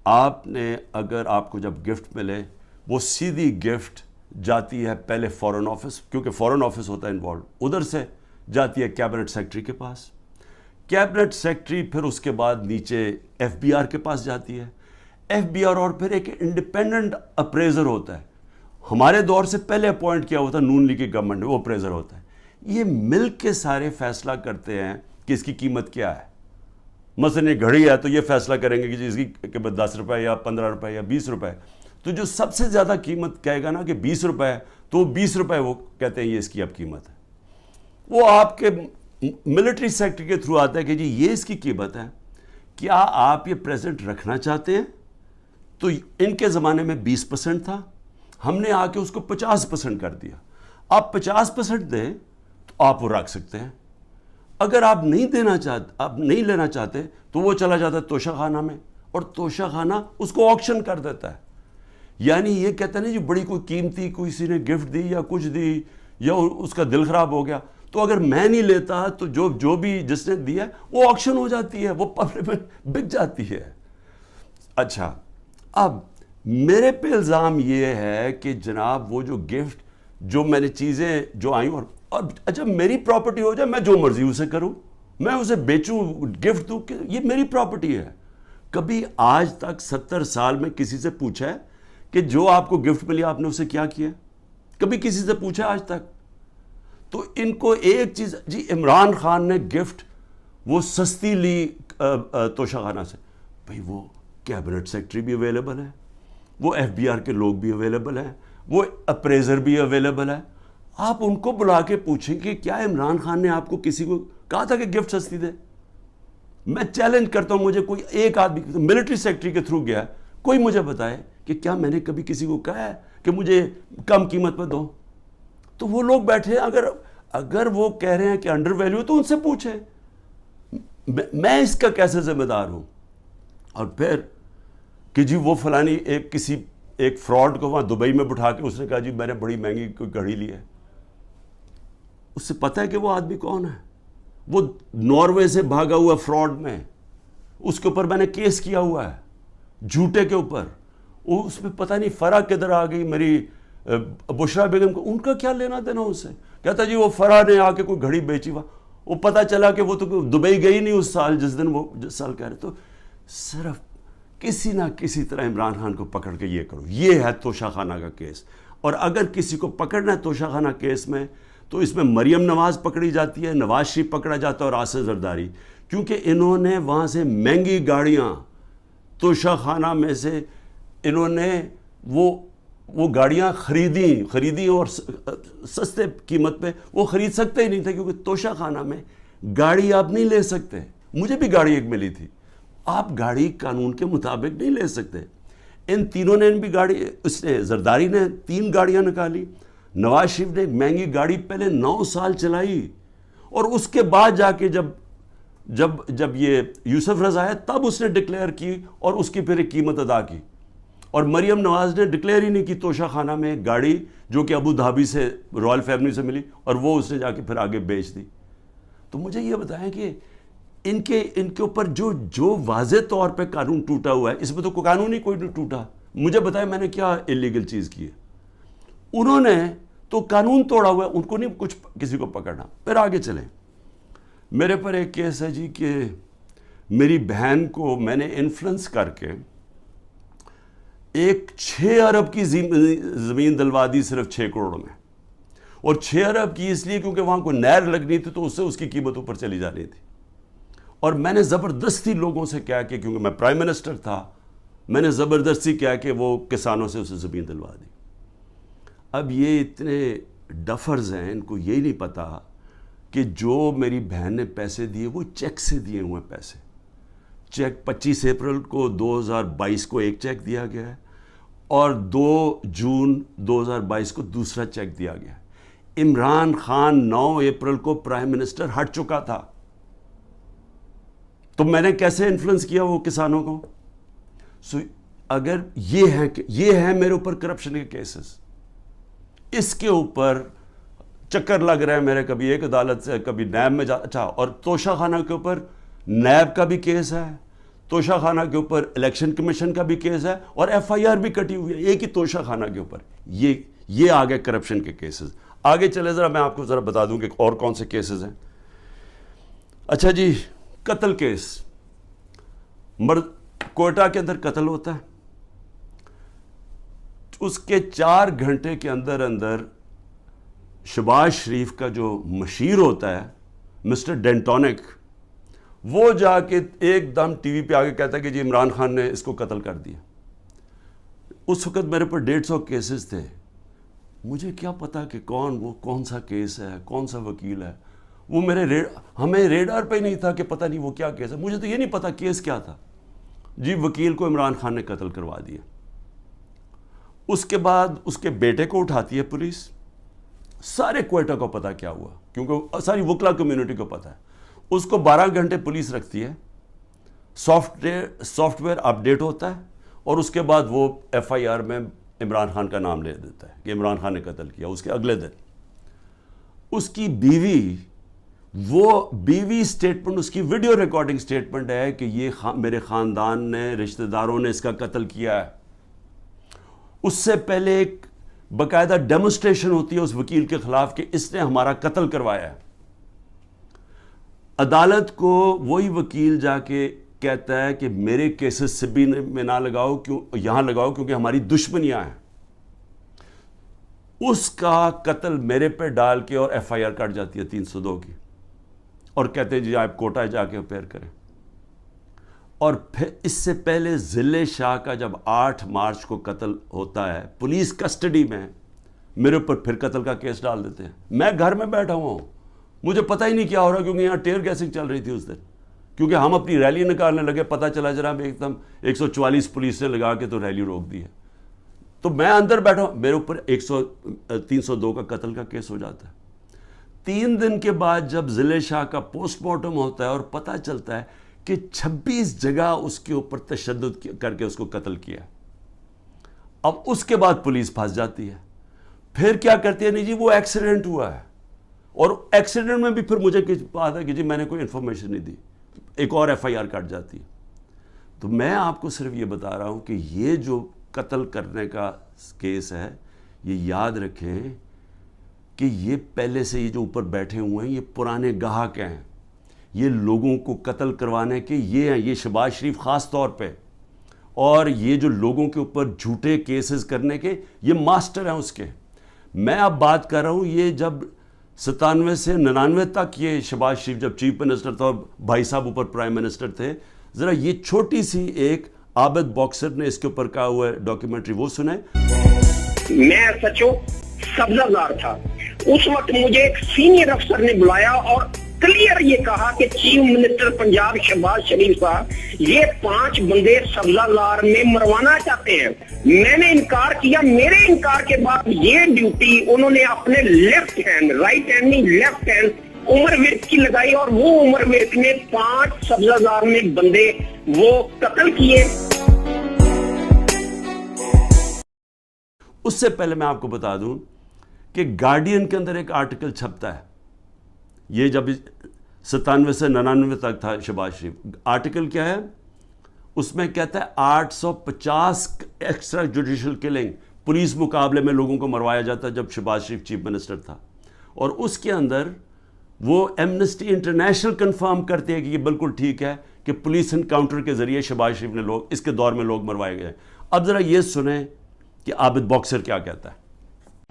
آپ نے, اگر آپ کو جب گفٹ ملے وہ سیدھی گفٹ جاتی ہے پہلے فورن آفس, کیونکہ فورن آفس ہوتا ہے انوالو, ادھر سے جاتی ہے کیبنٹ سیکرٹری کے پاس. کیبنٹ سیکرٹری پھر اس کے بعد نیچے ایف بی آر کے پاس جاتی ہے. ایف بی آر اور پھر ایک انڈیپینڈنٹ اپریزر ہوتا ہے, ہمارے دور سے پہلے اپوائنٹ کیا ہوتا ہے نون لیگ کی گورنمنٹ نے, وہ اپریزر ہوتا ہے. یہ مل کے سارے فیصلہ کرتے ہیں کہ اس کی قیمت کیا ہے. مثلا یہ گھڑی ہے تو یہ فیصلہ کریں گے کہ اس کی قیمت 10 روپے یا 15 روپے یا 20 روپے. تو جو سب سے زیادہ قیمت کہے گا نا کہ 20 روپے, تو 20 روپے وہ کہتے ہیں یہ اس کی اب قیمت ہے. وہ آپ کے ملٹری سیکٹر کے تھرو آتا ہے کہ جی یہ اس کی قیمت ہے, کیا آپ یہ پریزنٹ رکھنا چاہتے ہیں؟ تو ان کے زمانے میں 20% تھا, ہم نے آ کے اس کو 50% کر دیا. آپ 50% دیں تو آپ وہ رکھ سکتے ہیں. اگر آپ نہیں دینا چاہتے, آپ نہیں لینا چاہتے, تو وہ چلا جاتا ہے توشہ خانہ میں, اور توشہ خانہ اس کو آکشن کر دیتا ہے. یعنی یہ کہتا ہے نا جی بڑی کوئی قیمتی کسی نے گفٹ دی یا کچھ دی یا اس کا دل خراب ہو گیا, تو اگر میں نہیں لیتا تو جو بھی جس نے دیا وہ آکشن ہو جاتی ہے, وہ پبلک میں بک جاتی ہے. اچھا, اب میرے پہ الزام یہ ہے کہ جناب وہ جو گفٹ, جو میں نے چیزیں جو آئیں, اور اچھا میری پراپرٹی ہو جائے, میں جو مرضی اسے کروں, میں اسے بیچوں, گفٹ دوں, کہ یہ میری پراپرٹی ہے. کبھی آج تک 70 سال میں کسی سے پوچھا ہے کہ جو آپ کو گفٹ ملی آپ نے اسے کیا کیا؟ کبھی کسی سے پوچھا آج تک؟ تو ان کو ایک چیز, جی عمران خان نے گفٹ وہ سستی لی توشہ خانہ سے, بھئی وہ کیبنٹ سیکٹری بھی اویلیبل ہے, وہ ایف بی آر کے لوگ بھی اویلیبل ہیں, وہ اپریزر بھی اویلیبل ہے. آپ ان کو بلا کے پوچھیں کہ کیا عمران خان نے آپ کو کسی کو کہا تھا کہ گفٹ سستی دے؟ میں چیلنج کرتا ہوں, مجھے کوئی ایک آدمی ملٹری سیکٹری کے تھرو گیا, کوئی مجھے بتائے کہ کیا میں نے کبھی کسی کو کہا ہے کہ مجھے کم قیمت پہ دو؟ تو وہ لوگ بیٹھے ہیں, اگر وہ کہہ رہے ہیں کہ انڈر ویلیو, تو ان سے پوچھیں, میں اس کا کیسے ذمہ دار ہوں؟ اور پھر کہ جی وہ فلانی ایک فراڈ کو وہاں دبئی میں بٹھا کے اس نے کہا جی میں نے بڑی مہنگی کوئی گھڑی لی ہے. اس سے پتہ ہے کہ وہ آدمی کون ہے؟ وہ ناروے سے بھاگا ہوا فراڈ میں, اس کے اوپر میں نے کیس کیا ہوا ہے جھوٹے کے اوپر. اس میں پتہ نہیں فرح کدھر آ گئی میری بشرا بیگم کو, ان کا کیا لینا دینا اس سے؟ کہتا جی وہ فرح نے آ کے کوئی گھڑی بیچی, وہ پتہ چلا کہ وہ تو دبئی گئی نہیں اس سال, جس دن وہ جس سال کہہ رہے. تو صرف کسی نہ کسی طرح عمران خان کو پکڑ کے یہ کرو, یہ ہے توشہ خانہ کا کیس. اور اگر کسی کو پکڑنا ہے توشہ خانہ کیس میں, تو اس میں مریم نواز پکڑی جاتی ہے, نواز شریف پکڑا جاتا ہے, اور آصف زرداری, کیونکہ انہوں نے وہاں سے مہنگی گاڑیاں توشہ خانہ میں سے انہوں نے وہ گاڑیاں خریدی اور سستے قیمت پہ وہ خرید سکتے ہی نہیں تھے, کیونکہ توشہ خانہ میں گاڑی آپ نہیں لے سکتے. مجھے بھی گاڑی ایک ملی تھی, آپ گاڑی قانون کے مطابق نہیں لے سکتے. ان تینوں نے بھی گاڑی, اس نے زرداری نے 3 گاڑیاں نکالی, نواز شریف نے ایک مہنگی گاڑی پہلے 9 سال چلائی, اور اس کے بعد جا کے جب یہ یوسف رضا ہے تب اس نے ڈکلیئر کی اور اس کی پھر ایک قیمت ادا کی. اور مریم نواز نے ڈکلیئر ہی نہیں کی توشہ خانہ میں ایک گاڑی جو کہ ابو دھابی سے رائل فیملی سے ملی, اور وہ اس نے جا کے پھر آگے بیچ دی. تو مجھے یہ بتائیں کہ ان کے اوپر جو واضح طور پہ قانون ٹوٹا ہوا ہے, اس میں تو کوئی قانون ہی کوئی نہیں ٹوٹا. مجھے بتائیں میں نے کیا انلیگل چیز کی ہے؟ انہوں نے تو قانون توڑا ہوا ہے, ان کو نہیں کچھ کسی کو پکڑنا. پھر آگے چلیں, میرے پر ایک کیس ہے جی کہ میری بہن کو میں نے انفلوئنس کر کے ایک 6 ارب کی زمین دلوا دی صرف 6 کروڑ میں, اور 6 ارب کی اس لیے کیونکہ وہاں کوئی نہر لگنی تھی, تو اس سے اس کی قیمت اوپر چلی جانی تھی. اور میں نے زبردستی لوگوں سے کہا کہ کیونکہ میں پرائم منسٹر تھا, میں نے زبردستی کہا کہ وہ کسانوں سے اسے زمین دلوا دی. اب یہ اتنے ڈفرز ہیں, ان کو یہی نہیں پتا کہ جو میری بہن نے پیسے دیے وہ چیک سے دیے ہوئے پیسے. چیک 25 اپریل کو 2022 کو ایک چیک دیا گیا ہے, اور 2 جون 2022 کو دوسرا چیک دیا گیا ہے. عمران خان 9 اپریل کو پرائم منسٹر ہٹ چکا تھا, تو میں نے کیسے انفلوئنس کیا وہ کسانوں کو؟ اگر یہ ہے میرے اوپر کرپشن کے کیسز, اس کے اوپر چکر لگ رہا ہے میرے, کبھی ایک عدالت سے کبھی نیب میں اچھا. اور توشہ خانہ کے اوپر نیب کا بھی کیس ہے, توشہ خانہ کے اوپر الیکشن کمیشن کا بھی کیس ہے, اور ایف آئی آر بھی کٹی ہوئی ہے ایک ہی توشہ خانہ کے اوپر. یہ آگے کرپشن کے کیسز. آگے چلے ذرا میں آپ کو ذرا بتا دوں کہ اور کون سے کیسز ہیں. اچھا جی, قتل کیس. کوئٹہ کے اندر قتل ہوتا ہے, اس کے 4 گھنٹے کے اندر شہباز شریف کا جو مشیر ہوتا ہے مسٹر ڈینٹونک, وہ جا کے ایک دم ٹی وی پہ آگے کہتا ہے کہ جی عمران خان نے اس کو قتل کر دیا. اس وقت میرے پر 150 کیسز تھے. مجھے کیا پتا کہ کون سا کیس ہے, کون سا وکیل ہے. وہ ہمیں ریڈار پہ ہی نہیں تھا کہ پتہ نہیں وہ کیا کیس ہے. مجھے تو یہ نہیں پتا کیس کیا تھا. جی وکیل کو عمران خان نے قتل کروا دیا. اس کے بعد اس کے بیٹے کو اٹھاتی ہے پولیس, سارے کوئٹہ کو پتا کیا ہوا، کیونکہ ساری وکلا کمیونٹی کو پتا ہے. اس کو 12 گھنٹے پولیس رکھتی ہے، سافٹ ویئر اپڈیٹ ہوتا ہے، اور اس کے بعد وہ ایف آئی آر میں عمران خان کا نام لے دیتا ہے کہ عمران خان نے قتل کیا. اس کے اگلے دن اس کی بیوی سٹیٹمنٹ، اس کی ویڈیو ریکارڈنگ سٹیٹمنٹ ہے کہ یہ میرے خاندان نے، رشتہ داروں نے اس کا قتل کیا ہے. اس سے پہلے ایک باقاعدہ ڈیمونسٹریشن ہوتی ہے اس وکیل کے خلاف کہ اس نے ہمارا قتل کروایا ہے. عدالت کو وہی وکیل جا کے کہتا ہے کہ میرے کیسز سے بھی میں نہ لگاؤ، یہاں لگاؤ کیونکہ ہماری دشمنیاں ہیں. اس کا قتل میرے پہ ڈال کے اور ایف آئی آر کٹ جاتی ہے 302 کی، اور کہتے ہیں جی آپ کوٹہ جا کے اپیئر کریں. اور پھر اس سے پہلے ضلع شاہ کا جب 8 مارچ کو قتل ہوتا ہے، پولیس کسٹڈی میں میرے اوپر پھر قتل کا کیس ڈال دیتے ہیں. میں گھر میں بیٹھا ہوا ہوں، مجھے پتہ ہی نہیں کیا ہو رہا، کیونکہ یہاں ٹیئر گیسنگ چل رہی تھی اس دن. کیونکہ ہم اپنی ریلی نکالنے لگے، پتہ چلا جناب ایک دم 144 پولیس نے لگا کے تو ریلی روک دی ہے. تو میں اندر بیٹھا ہوں، میرے اوپر 302 کا قتل کا کیس ہو جاتا ہے. 3 دن کے بعد جب ضلع شاہ کا پوسٹ مارٹم ہوتا ہے اور پتہ چلتا ہے کہ 26 جگہ اس کے اوپر تشدد کر کے اس کو قتل کیا. اب اس کے بعد پولیس پھنس جاتی ہے. پھر کیا کرتی ہے؟ نہیں جی وہ ایکسیڈنٹ ہوا ہے، اور ایکسیڈنٹ میں بھی پھر مجھے بات ہے کہ جی میں نے کوئی انفارمیشن نہیں دی، ایک اور ایف آئی آر کٹ جاتی ہے. تو میں آپ کو صرف یہ بتا رہا ہوں کہ یہ جو قتل کرنے کا کیس ہے، یہ یاد رکھیں کہ یہ پہلے سے یہ جو اوپر بیٹھے ہوئے ہیں یہ پرانے گاہک ہیں. یہ لوگوں کو قتل کروانے کے یہ ہیں، یہ شہباز شریف خاص طور پہ، اور یہ جو لوگوں کے اوپر جھوٹے کیسز کرنے کے یہ ماسٹر ہیں اس کے. میں اب بات کر رہا ہوں یہ جب 97 سے 99 تک یہ شہباز شریف جب چیف منسٹر تھا اور بھائی صاحب اوپر پرائم منسٹر تھے. ذرا یہ چھوٹی سی ایک عابد باکسر نے اس کے اوپر کہا ہوا ہے ڈاکیومنٹری، وہ سنیں. میں سچو سبزہ زار تھا اس وقت، مجھے ایک سینئر افسر نے بلایا اور کلیئر یہ کہا کہ چیف منسٹر پنجاب شہباز شریف صاحب یہ 5 بندے سبزہ زار میں مروانا چاہتے ہیں. میں نے انکار کیا. میرے انکار کے بعد یہ ڈیوٹی انہوں نے اپنے لیفٹ ہینڈ، رائٹ ہینڈ نہیں لیفٹ ہینڈ عمر ورک کی لگائی، اور وہ عمر ورک نے 5 سبزہ زار میں بندے وہ قتل کیے. اس سے پہلے میں آپ کو بتا دوں کہ گارڈین کے اندر ایک آرٹیکل چھپتا ہے، یہ جب 97 سے 99 تک تھا شہباز شریف. آرٹیکل کیا ہے؟ اس میں کہتا ہے 850 ایکسٹرا جوڈیشل کلنگ پولیس مقابلے میں لوگوں کو مروایا جاتا ہے جب شہباز شریف چیف منسٹر تھا. اور اس کے اندر وہ ایمنسٹی انٹرنیشنل کنفرم کرتے ہیں کہ یہ بالکل ٹھیک ہے کہ پولیس انکاؤنٹر کے ذریعے شہباز شریف نے اس کے دور میں لوگ مروائے گئے. اب ذرا یہ سنیں کہ عابد باکسر کیا کہتا ہے.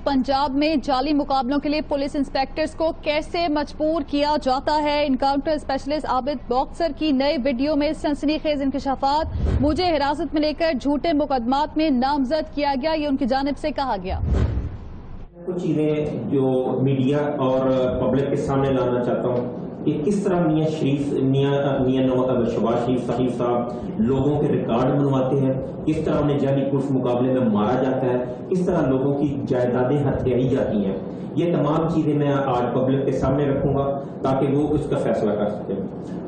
پنجاب میں جعلی مقابلوں کے لیے پولیس انسپیکٹرز کو کیسے مجبور کیا جاتا ہے؟ انکاؤنٹر اسپیشلسٹ عابد باکسر کی نئے ویڈیو میں سنسنی خیز انکشافات. مجھے حراست میں لے کر جھوٹے مقدمات میں نامزد کیا گیا، یہ ان کی جانب سے کہا گیا. کچھ چیزیں جو میڈیا اور پبلک کے سامنے لانا چاہتا ہوں کہ کس طرح شہباز شریف صاحب لوگوں کے ریکارڈ بنواتے ہیں، کس طرح انہیں جعلی پولیس مقابلے میں مارا جاتا ہے، کس طرح لوگوں کی جائیدادیں ہتھیائی جاتی ہیں. یہ تمام چیزیں میں آج پبلک کے سامنے رکھوں گا تاکہ وہ اس کا فیصلہ کر سکیں.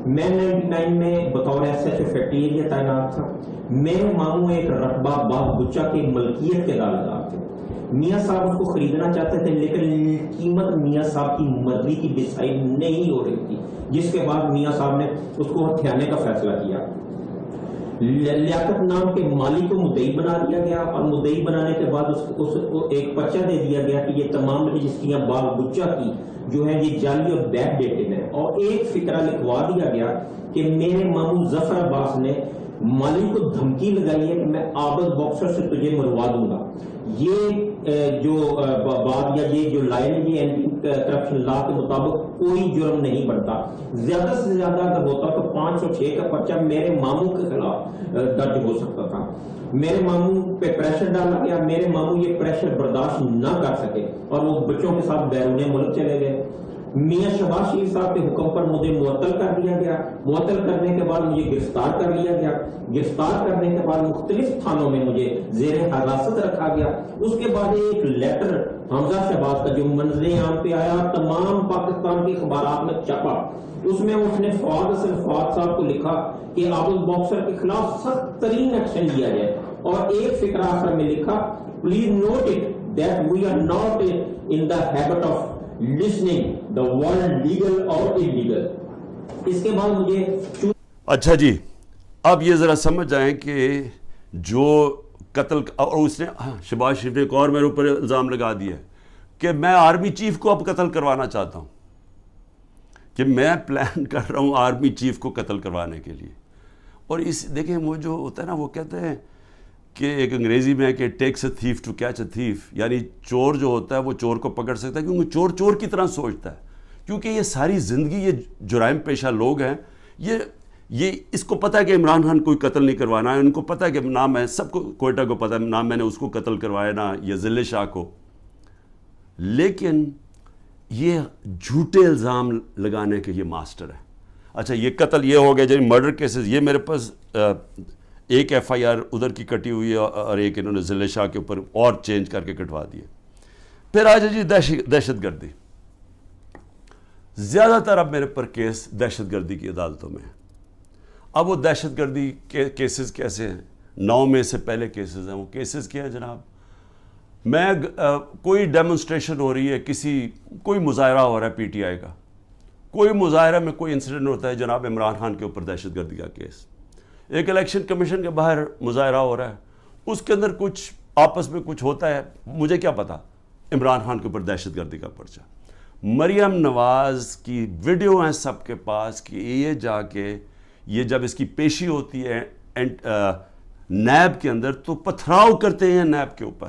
میں 99 میں بطور S H O factory area تعینات تھا. میرے ماموں ایک رقبہ باغ بچہ کی ملکیت کے دعویدار تھے. میاں صاحب اس کو خریدنا چاہتے تھے لیکن قیمت میاں صاحب کی مرضی کی ڈیسائیڈ نہیں ہو رہی تھی، جس کے بعد میاں صاحب نے اس کو ہتھیانے کا فیصلہ کیا. لیاقت نام کے مالی کو مدعی بنا دیا گیا، اور مدعی بنانے کے بعد اس کو ایک پرچہ دے دیا گیا کہ یہ تمام رجسٹریاں باغ بچہ کی جو ہے یہ جعلی اور بیک ڈیٹڈ ہے. اور ایک فقرہ لکھوا دیا گیا کہ میرے ماموں ظفر عباس نے مالی کو دھمکی لگائی ہے کہ میں عابد باکسر سے تجھے مروا دوں گا. یہ جو بات یا یہ جو لائن ہے یہ اینٹی کرپشن لا کے مطابق کوئی جرم نہیں بنتا. زیادہ سے زیادہ اگر ہوتا تو 506 کا پرچہ میرے ماموں کے خلاف درج ہو سکتا تھا. میرے ماموں پہ پریشر ڈالا گیا، میرے ماموں یہ پریشر برداشت نہ کر سکے اور وہ بچوں کے ساتھ بیرون ملک چلے گئے. میاں شہباز شریف صاحب کے حکم پر مجھے معطل کر دیا گیا. معطل کرنے کے بعد مجھے گرفتار کر لیا گیا. گرفتار کرنے کے بعد مختلف تھانوں میں مجھے زیر حراست رکھا گیا. اس کے بعد ایک لیٹر حمزہ شہباز کا جو منظر عام پہ آیا, تمام پاکستان کے اخبارات میں چھپا. اس میں اس نے فواد حسن فواد صاحب کو لکھا کہ عابد باکسر کے خلاف سخت ترین ایکشن لیا جائے, اور ایک فقرہ آخر میں لکھا, please note it that we are not in the habit of listening the word legal or illegal. اس کے بعد مجھے اچھا جی, اب یہ ذرا سمجھ جائیں کہ جو قتل, اور اس نے شہباز شریف نے ایک اور میرے اوپر الزام لگا دیا کہ میں آرمی چیف کو اب قتل کروانا چاہتا ہوں, کہ میں پلان کر رہا ہوں آرمی چیف کو قتل کروانے کے لیے. اور اس دیکھیں وہ جو ہوتا ہے نا, وہ کہتے ہیں کہ ایک انگریزی میں ہے کہ tax a thief to catch a thief, یعنی چور جو ہوتا ہے وہ چور کو پکڑ سکتا ہے کیونکہ چور چور کی طرح سوچتا ہے, کیونکہ یہ ساری زندگی یہ جرائم پیشہ لوگ ہیں, یہ اس کو پتہ ہے کہ عمران خان کوئی قتل نہیں کروانا ہے, ان کو پتہ ہے کہ نہ میں, سب کو کوئٹہ کو پتہ ہے نہ میں نے اس کو قتل کروایا نہ یہ ذل شاہ کو, لیکن یہ جھوٹے الزام لگانے کے یہ ماسٹر ہے. اچھا یہ قتل یہ ہو گیا, جب مرڈر کیسز یہ میرے پاس ایک ایف آئی آر ادھر کی کٹی ہوئی ہے اور ایک انہوں نے ذل شاہ کے اوپر اور چینج کر کے کٹوا دیے. پھر آ جائے جی دہشت گردی. زیادہ تر اب میرے پر کیس دہشت گردی کی عدالتوں میں. اب وہ دہشت گردی کے کیسز کیسے ہیں؟ 9 مئی سے پہلے کیسز ہیں. وہ کیسز کیا ہے جناب؟ میں کوئی ڈیمونسٹریشن ہو رہی ہے, کوئی مظاہرہ ہو رہا ہے پی ٹی آئی کا, کوئی مظاہرہ میں کوئی انسیڈنٹ ہوتا ہے, جناب عمران خان کے اوپر دہشت گردی کا کیس. ایک الیکشن کمیشن کے باہر مظاہرہ ہو رہا ہے, اس کے اندر کچھ آپس میں کچھ ہوتا ہے, مجھے کیا پتا, عمران خان کے اوپر دہشت گردی کا پرچہ. مریم نواز کی ویڈیو ہیں سب کے پاس کہ یہ جا کے یہ جب اس کی پیشی ہوتی ہے نیب کے اندر تو پتھراؤ کرتے ہیں نیب کے اوپر.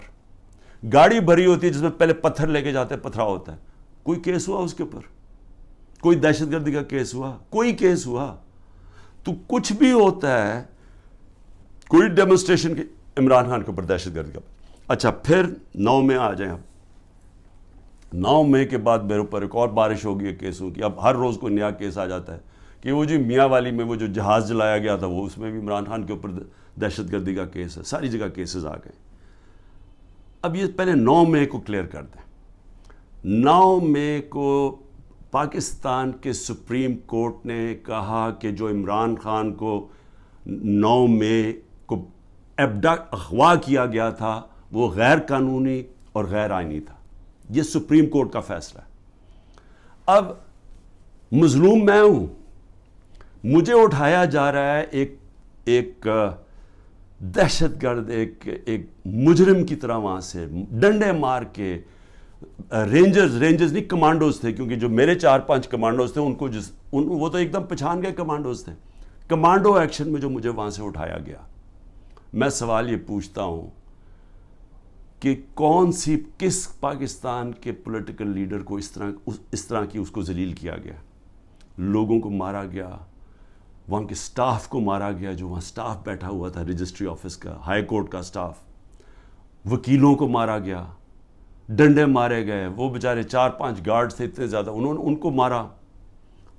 گاڑی بھری ہوتی ہے جس میں پہلے پتھر لے کے جاتے ہیں, پتھراؤ ہوتا ہے. کوئی کیس ہوا اس کے اوپر؟ کوئی دہشت گردی کا کیس ہوا؟ کوئی کیس ہوا؟ تو کچھ بھی ہوتا ہے, کوئی ڈیمونسٹریشن کی عمران خان کے اوپر دہشت گردی کا. اچھا پھر 9 مئی آ جائیں. اب 9 مئی کے بعد میرے اوپر ایک اور بارش ہوگی ہے کیسوں کی. اب ہر روز کوئی نیا کیس آ جاتا ہے کہ وہ جو میاں والی میں وہ جو جہاز جلایا گیا تھا وہ اس میں بھی عمران خان کے اوپر دہشت گردی کا کیس ہے. ساری جگہ کیسز آ گئے. اب یہ پہلے 9 مئی کو کلیئر کر دیں. 9 مئی کو پاکستان کے سپریم کورٹ نے کہا کہ جو عمران خان کو 9 مئی کو اغوا کیا گیا تھا وہ غیر قانونی اور غیر آئینی تھا. یہ سپریم کورٹ کا فیصلہ ہے. اب مظلوم میں ہوں, مجھے اٹھایا جا رہا ہے ایک دہشت گرد, ایک مجرم کی طرح وہاں سے ڈنڈے مار کے. رینجرز نہیں کمانڈوز تھے, کیونکہ جو میرے 4-5 کمانڈوز تھے ان کو وہ تو ایک دم پہچان گئے کمانڈوز تھے. کمانڈو ایکشن میں جو مجھے وہاں سے اٹھایا گیا, میں سوال یہ پوچھتا ہوں کہ کس پاکستان کے پولیٹیکل لیڈر کو اس طرح کی اس کو ذلیل کیا گیا؟ لوگوں کو مارا گیا, وہاں کے سٹاف کو مارا گیا, جو وہاں سٹاف بیٹھا ہوا تھا رجسٹری آفس کا, ہائی کورٹ کا سٹاف, وکیلوں کو مارا گیا, ڈنڈے مارے گئے. وہ بیچارے 4-5 گارڈ تھے اتنے زیادہ, انہوں نے ان کو مارا,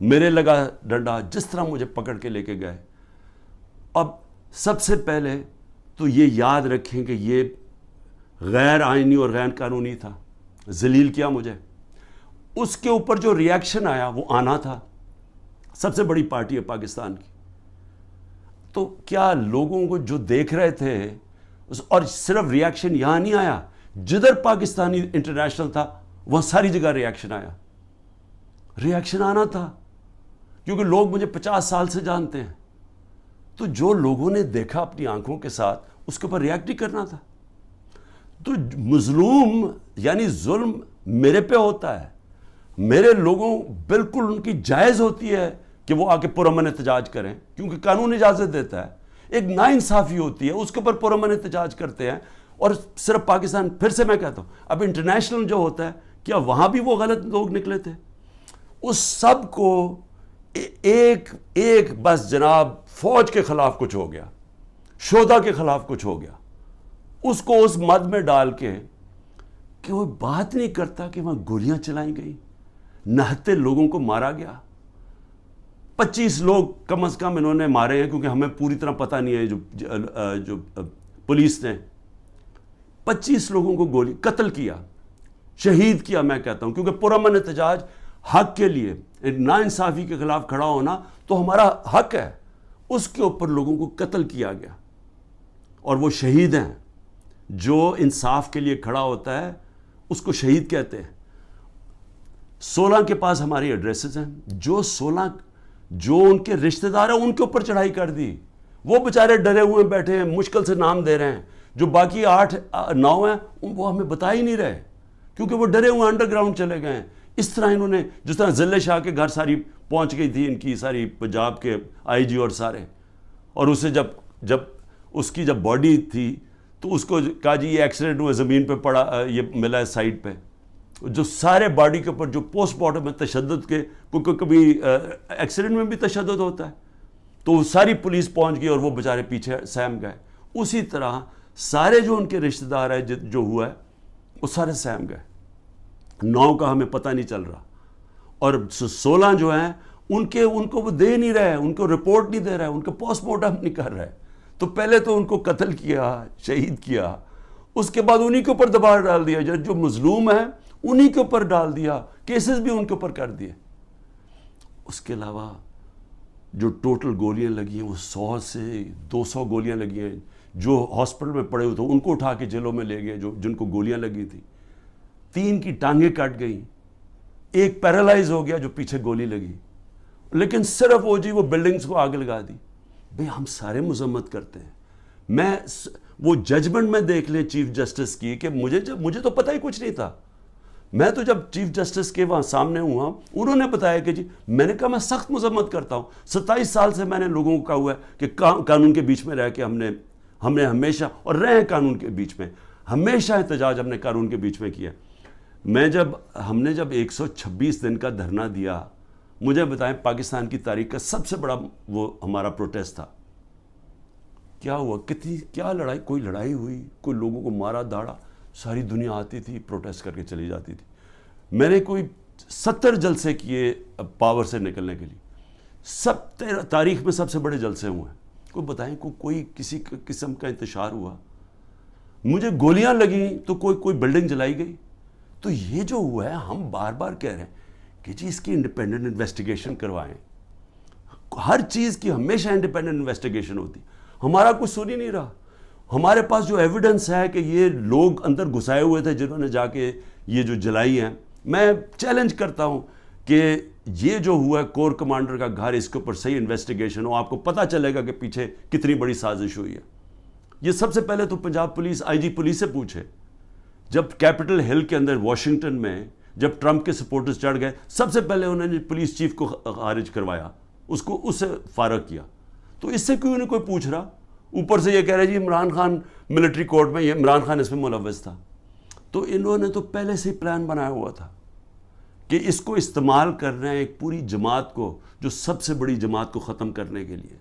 میرے لگا ڈنڈا, جس طرح مجھے پکڑ کے لے کے گئے. اب سب سے پہلے تو یہ یاد رکھیں کہ یہ غیر آئینی اور غیر قانونی تھا, ذلیل کیا مجھے. اس کے اوپر جو ری ایکشن آیا وہ آنا تھا. سب سے بڑی پارٹی ہے پاکستان کی, تو کیا لوگوں کو جو دیکھ رہے تھے, اور صرف ری ایکشن یہاں نہیں آیا, جدھر پاکستانی انٹرنیشنل تھا وہاں ساری جگہ ری ایکشن آیا. ری ایکشن آنا تھا کیونکہ لوگ مجھے 50 سال سے جانتے ہیں, تو جو لوگوں نے دیکھا اپنی آنکھوں کے ساتھ اس کے اوپر ریئیکٹ ہی کرنا تھا. تو مظلوم یعنی ظلم میرے پہ ہوتا ہے, میرے لوگوں بالکل ان کی جائز ہوتی ہے کہ وہ آ کے پرامن احتجاج کریں, کیونکہ قانون اجازت دیتا ہے. ایک ناانصافی ہوتی ہے, اس کے اوپر پرامن احتجاج کرتے ہیں. اور صرف پاکستان, پھر سے میں کہتا ہوں, اب انٹرنیشنل جو ہوتا ہے, کیا وہاں بھی وہ غلط لوگ نکلے تھے؟ اس سب کو ایک بس جناب فوج کے خلاف کچھ ہو گیا, شہداء کے خلاف کچھ ہو گیا, اس کو اس مد میں ڈال کے کہ وہ بات نہیں کرتا کہ وہاں گولیاں چلائیں گئی. نہتے لوگوں کو مارا گیا. 25 لوگ کم از کم انہوں نے مارے ہیں, کیونکہ ہمیں پوری طرح پتہ نہیں ہے. جو پولیس نے 25 لوگوں کو گولی قتل کیا, شہید کیا میں کہتا ہوں, کیونکہ پرامن احتجاج حق کے لیے, ناانصافی کے خلاف کھڑا ہونا تو ہمارا حق ہے. اس کے اوپر لوگوں کو قتل کیا گیا, اور وہ شہید ہیں. جو انصاف کے لیے کھڑا ہوتا ہے اس کو شہید کہتے ہیں. 16 کے پاس ہماری ایڈریسز ہیں. جو ان کے رشتہ دار ہیں ان کے اوپر چڑھائی کر دی. وہ بیچارے ڈرے ہوئے بیٹھے ہیں, مشکل سے نام دے رہے ہیں. جو باقی 8-9 ہیں وہ ہمیں بتا ہی نہیں رہے, کیونکہ وہ ڈرے ہوئے انڈر گراؤنڈ چلے گئے ہیں. اس طرح انہوں نے, جس طرح ذلے شاہ کے گھر ساری پہنچ گئی تھی ان کی ساری پنجاب کے آئی جی اور سارے, اور اسے جب اس کی جب باڈی تھی تو اس کو کہا جی یہ ایکسیڈنٹ ہوا, زمین پہ پڑا, یہ ملا ہے سائٹ پہ. جو سارے باڈی کے اوپر جو پوسٹ مارٹم میں تشدد کے, کیونکہ کبھی ایکسیڈنٹ میں بھی تشدد ہوتا ہے, تو وہ ساری پولیس پہنچ گئی اور وہ بیچارے پیچھے سہم گئے. اسی طرح سارے جو ان کے رشتہ دار ہیں جو ہوا ہے وہ سارے سہم گئے. 9 کا ہمیں پتہ نہیں چل رہا, اور 16 جو ہیں ان کو وہ دے نہیں رہے, ان کو رپورٹ نہیں دے رہے, ان کا پوسٹ مارٹم نہیں کر رہے. تو پہلے تو ان کو قتل کیا, شہید کیا, اس کے بعد انہی کے اوپر دباؤ ڈال دیا. جو مظلوم ہے انہی کے اوپر ڈال دیا, کیسز بھی ان کے اوپر کر دیے. اس کے علاوہ جو ٹوٹل گولیاں لگی ہیں وہ 100 سے 200 گولیاں لگی ہیں. جو ہاسپٹل میں پڑے ہوئے تھے ان کو اٹھا کے جیلوں میں لے گئے جن کو گولیاں لگی تھی. 3 کی ٹانگیں کٹ گئیں, 1 پیرالائز ہو گیا جو پیچھے گولی لگی. لیکن صرف وہ بلڈنگز کو آگ لگا دی. بھئی ہم سارے مذمت کرتے ہیں. وہ ججمنٹ میں دیکھ لیں چیف جسٹس کی, کہ مجھے تو پتہ ہی کچھ نہیں تھا. میں تو جب چیف جسٹس کے وہاں سامنے ہوا, انہوں نے بتایا کہ جی, میں نے کہا میں سخت مذمت کرتا ہوں. 27 سال سے میں نے لوگوں کو کہا ہوا ہے کہ قانون کے بیچ میں رہ کے ہم نے ہمیشہ, اور رہے ہیں قانون کے بیچ میں, ہمیشہ احتجاج ہم نے قانون کے بیچ میں کیا. ہم نے جب 126 دن کا دھرنا دیا, مجھے بتائیں پاکستان کی تاریخ کا سب سے بڑا وہ ہمارا پروٹیسٹ تھا. کیا ہوا, کیا لڑائی, کوئی لڑائی ہوئی, کوئی لوگوں کو مارا داڑا, ساری دنیا آتی تھی پروٹیسٹ کر کے چلی جاتی تھی. میں نے کوئی 70 جلسے کیے پاور سے نکلنے کے لیے. تاریخ میں سب سے بڑے جلسے ہوئے ہیں. کوئی بتائیں کوئی کسی قسم کا انتشار ہوا. مجھے گولیاں لگیں تو کوئی بلڈنگ جلائی گئی. تو یہ جو ہوا ہے, ہم بار بار کہہ رہے ہیں کہ جی اس کی انڈیپینڈنٹ انویسٹیگیشن کروائیں. ہر چیز کی ہمیشہ انڈیپینڈنٹ انویسٹیگیشن ہوتی. ہمارا کچھ سن ہی نہیں رہا. ہمارے پاس جو ایویڈنس ہے کہ یہ لوگ اندر گھسائے ہوئے تھے جنہوں نے جا کے یہ جو جلائی ہیں, میں چیلنج کرتا ہوں کہ یہ جو ہوا ہے کور کمانڈر کا گھر, اس کے اوپر صحیح انویسٹیگیشن ہو, آپ کو پتہ چلے گا کہ پیچھے کتنی بڑی سازش ہوئی ہے. یہ سب سے پہلے تو پنجاب پولیس, آئی جی پولیس سے پوچھے. جب کیپٹل ہل کے اندر واشنگٹن میں جب ٹرمپ کے سپورٹرز چڑھ گئے, سب سے پہلے انہوں نے پولیس چیف کو خارج کروایا, اس سے فارغ کیا. تو اس سے کیوں نہیں کوئی پوچھ رہا؟ اوپر سے یہ کہہ رہے جی عمران خان ملٹری کورٹ میں, یہ عمران خان اس میں ملوث تھا. تو انہوں نے تو پہلے سے ہی پلان بنایا ہوا تھا کہ اس کو استعمال کر رہے ہیں ایک پوری جماعت کو, جو سب سے بڑی جماعت کو ختم کرنے کے لیے.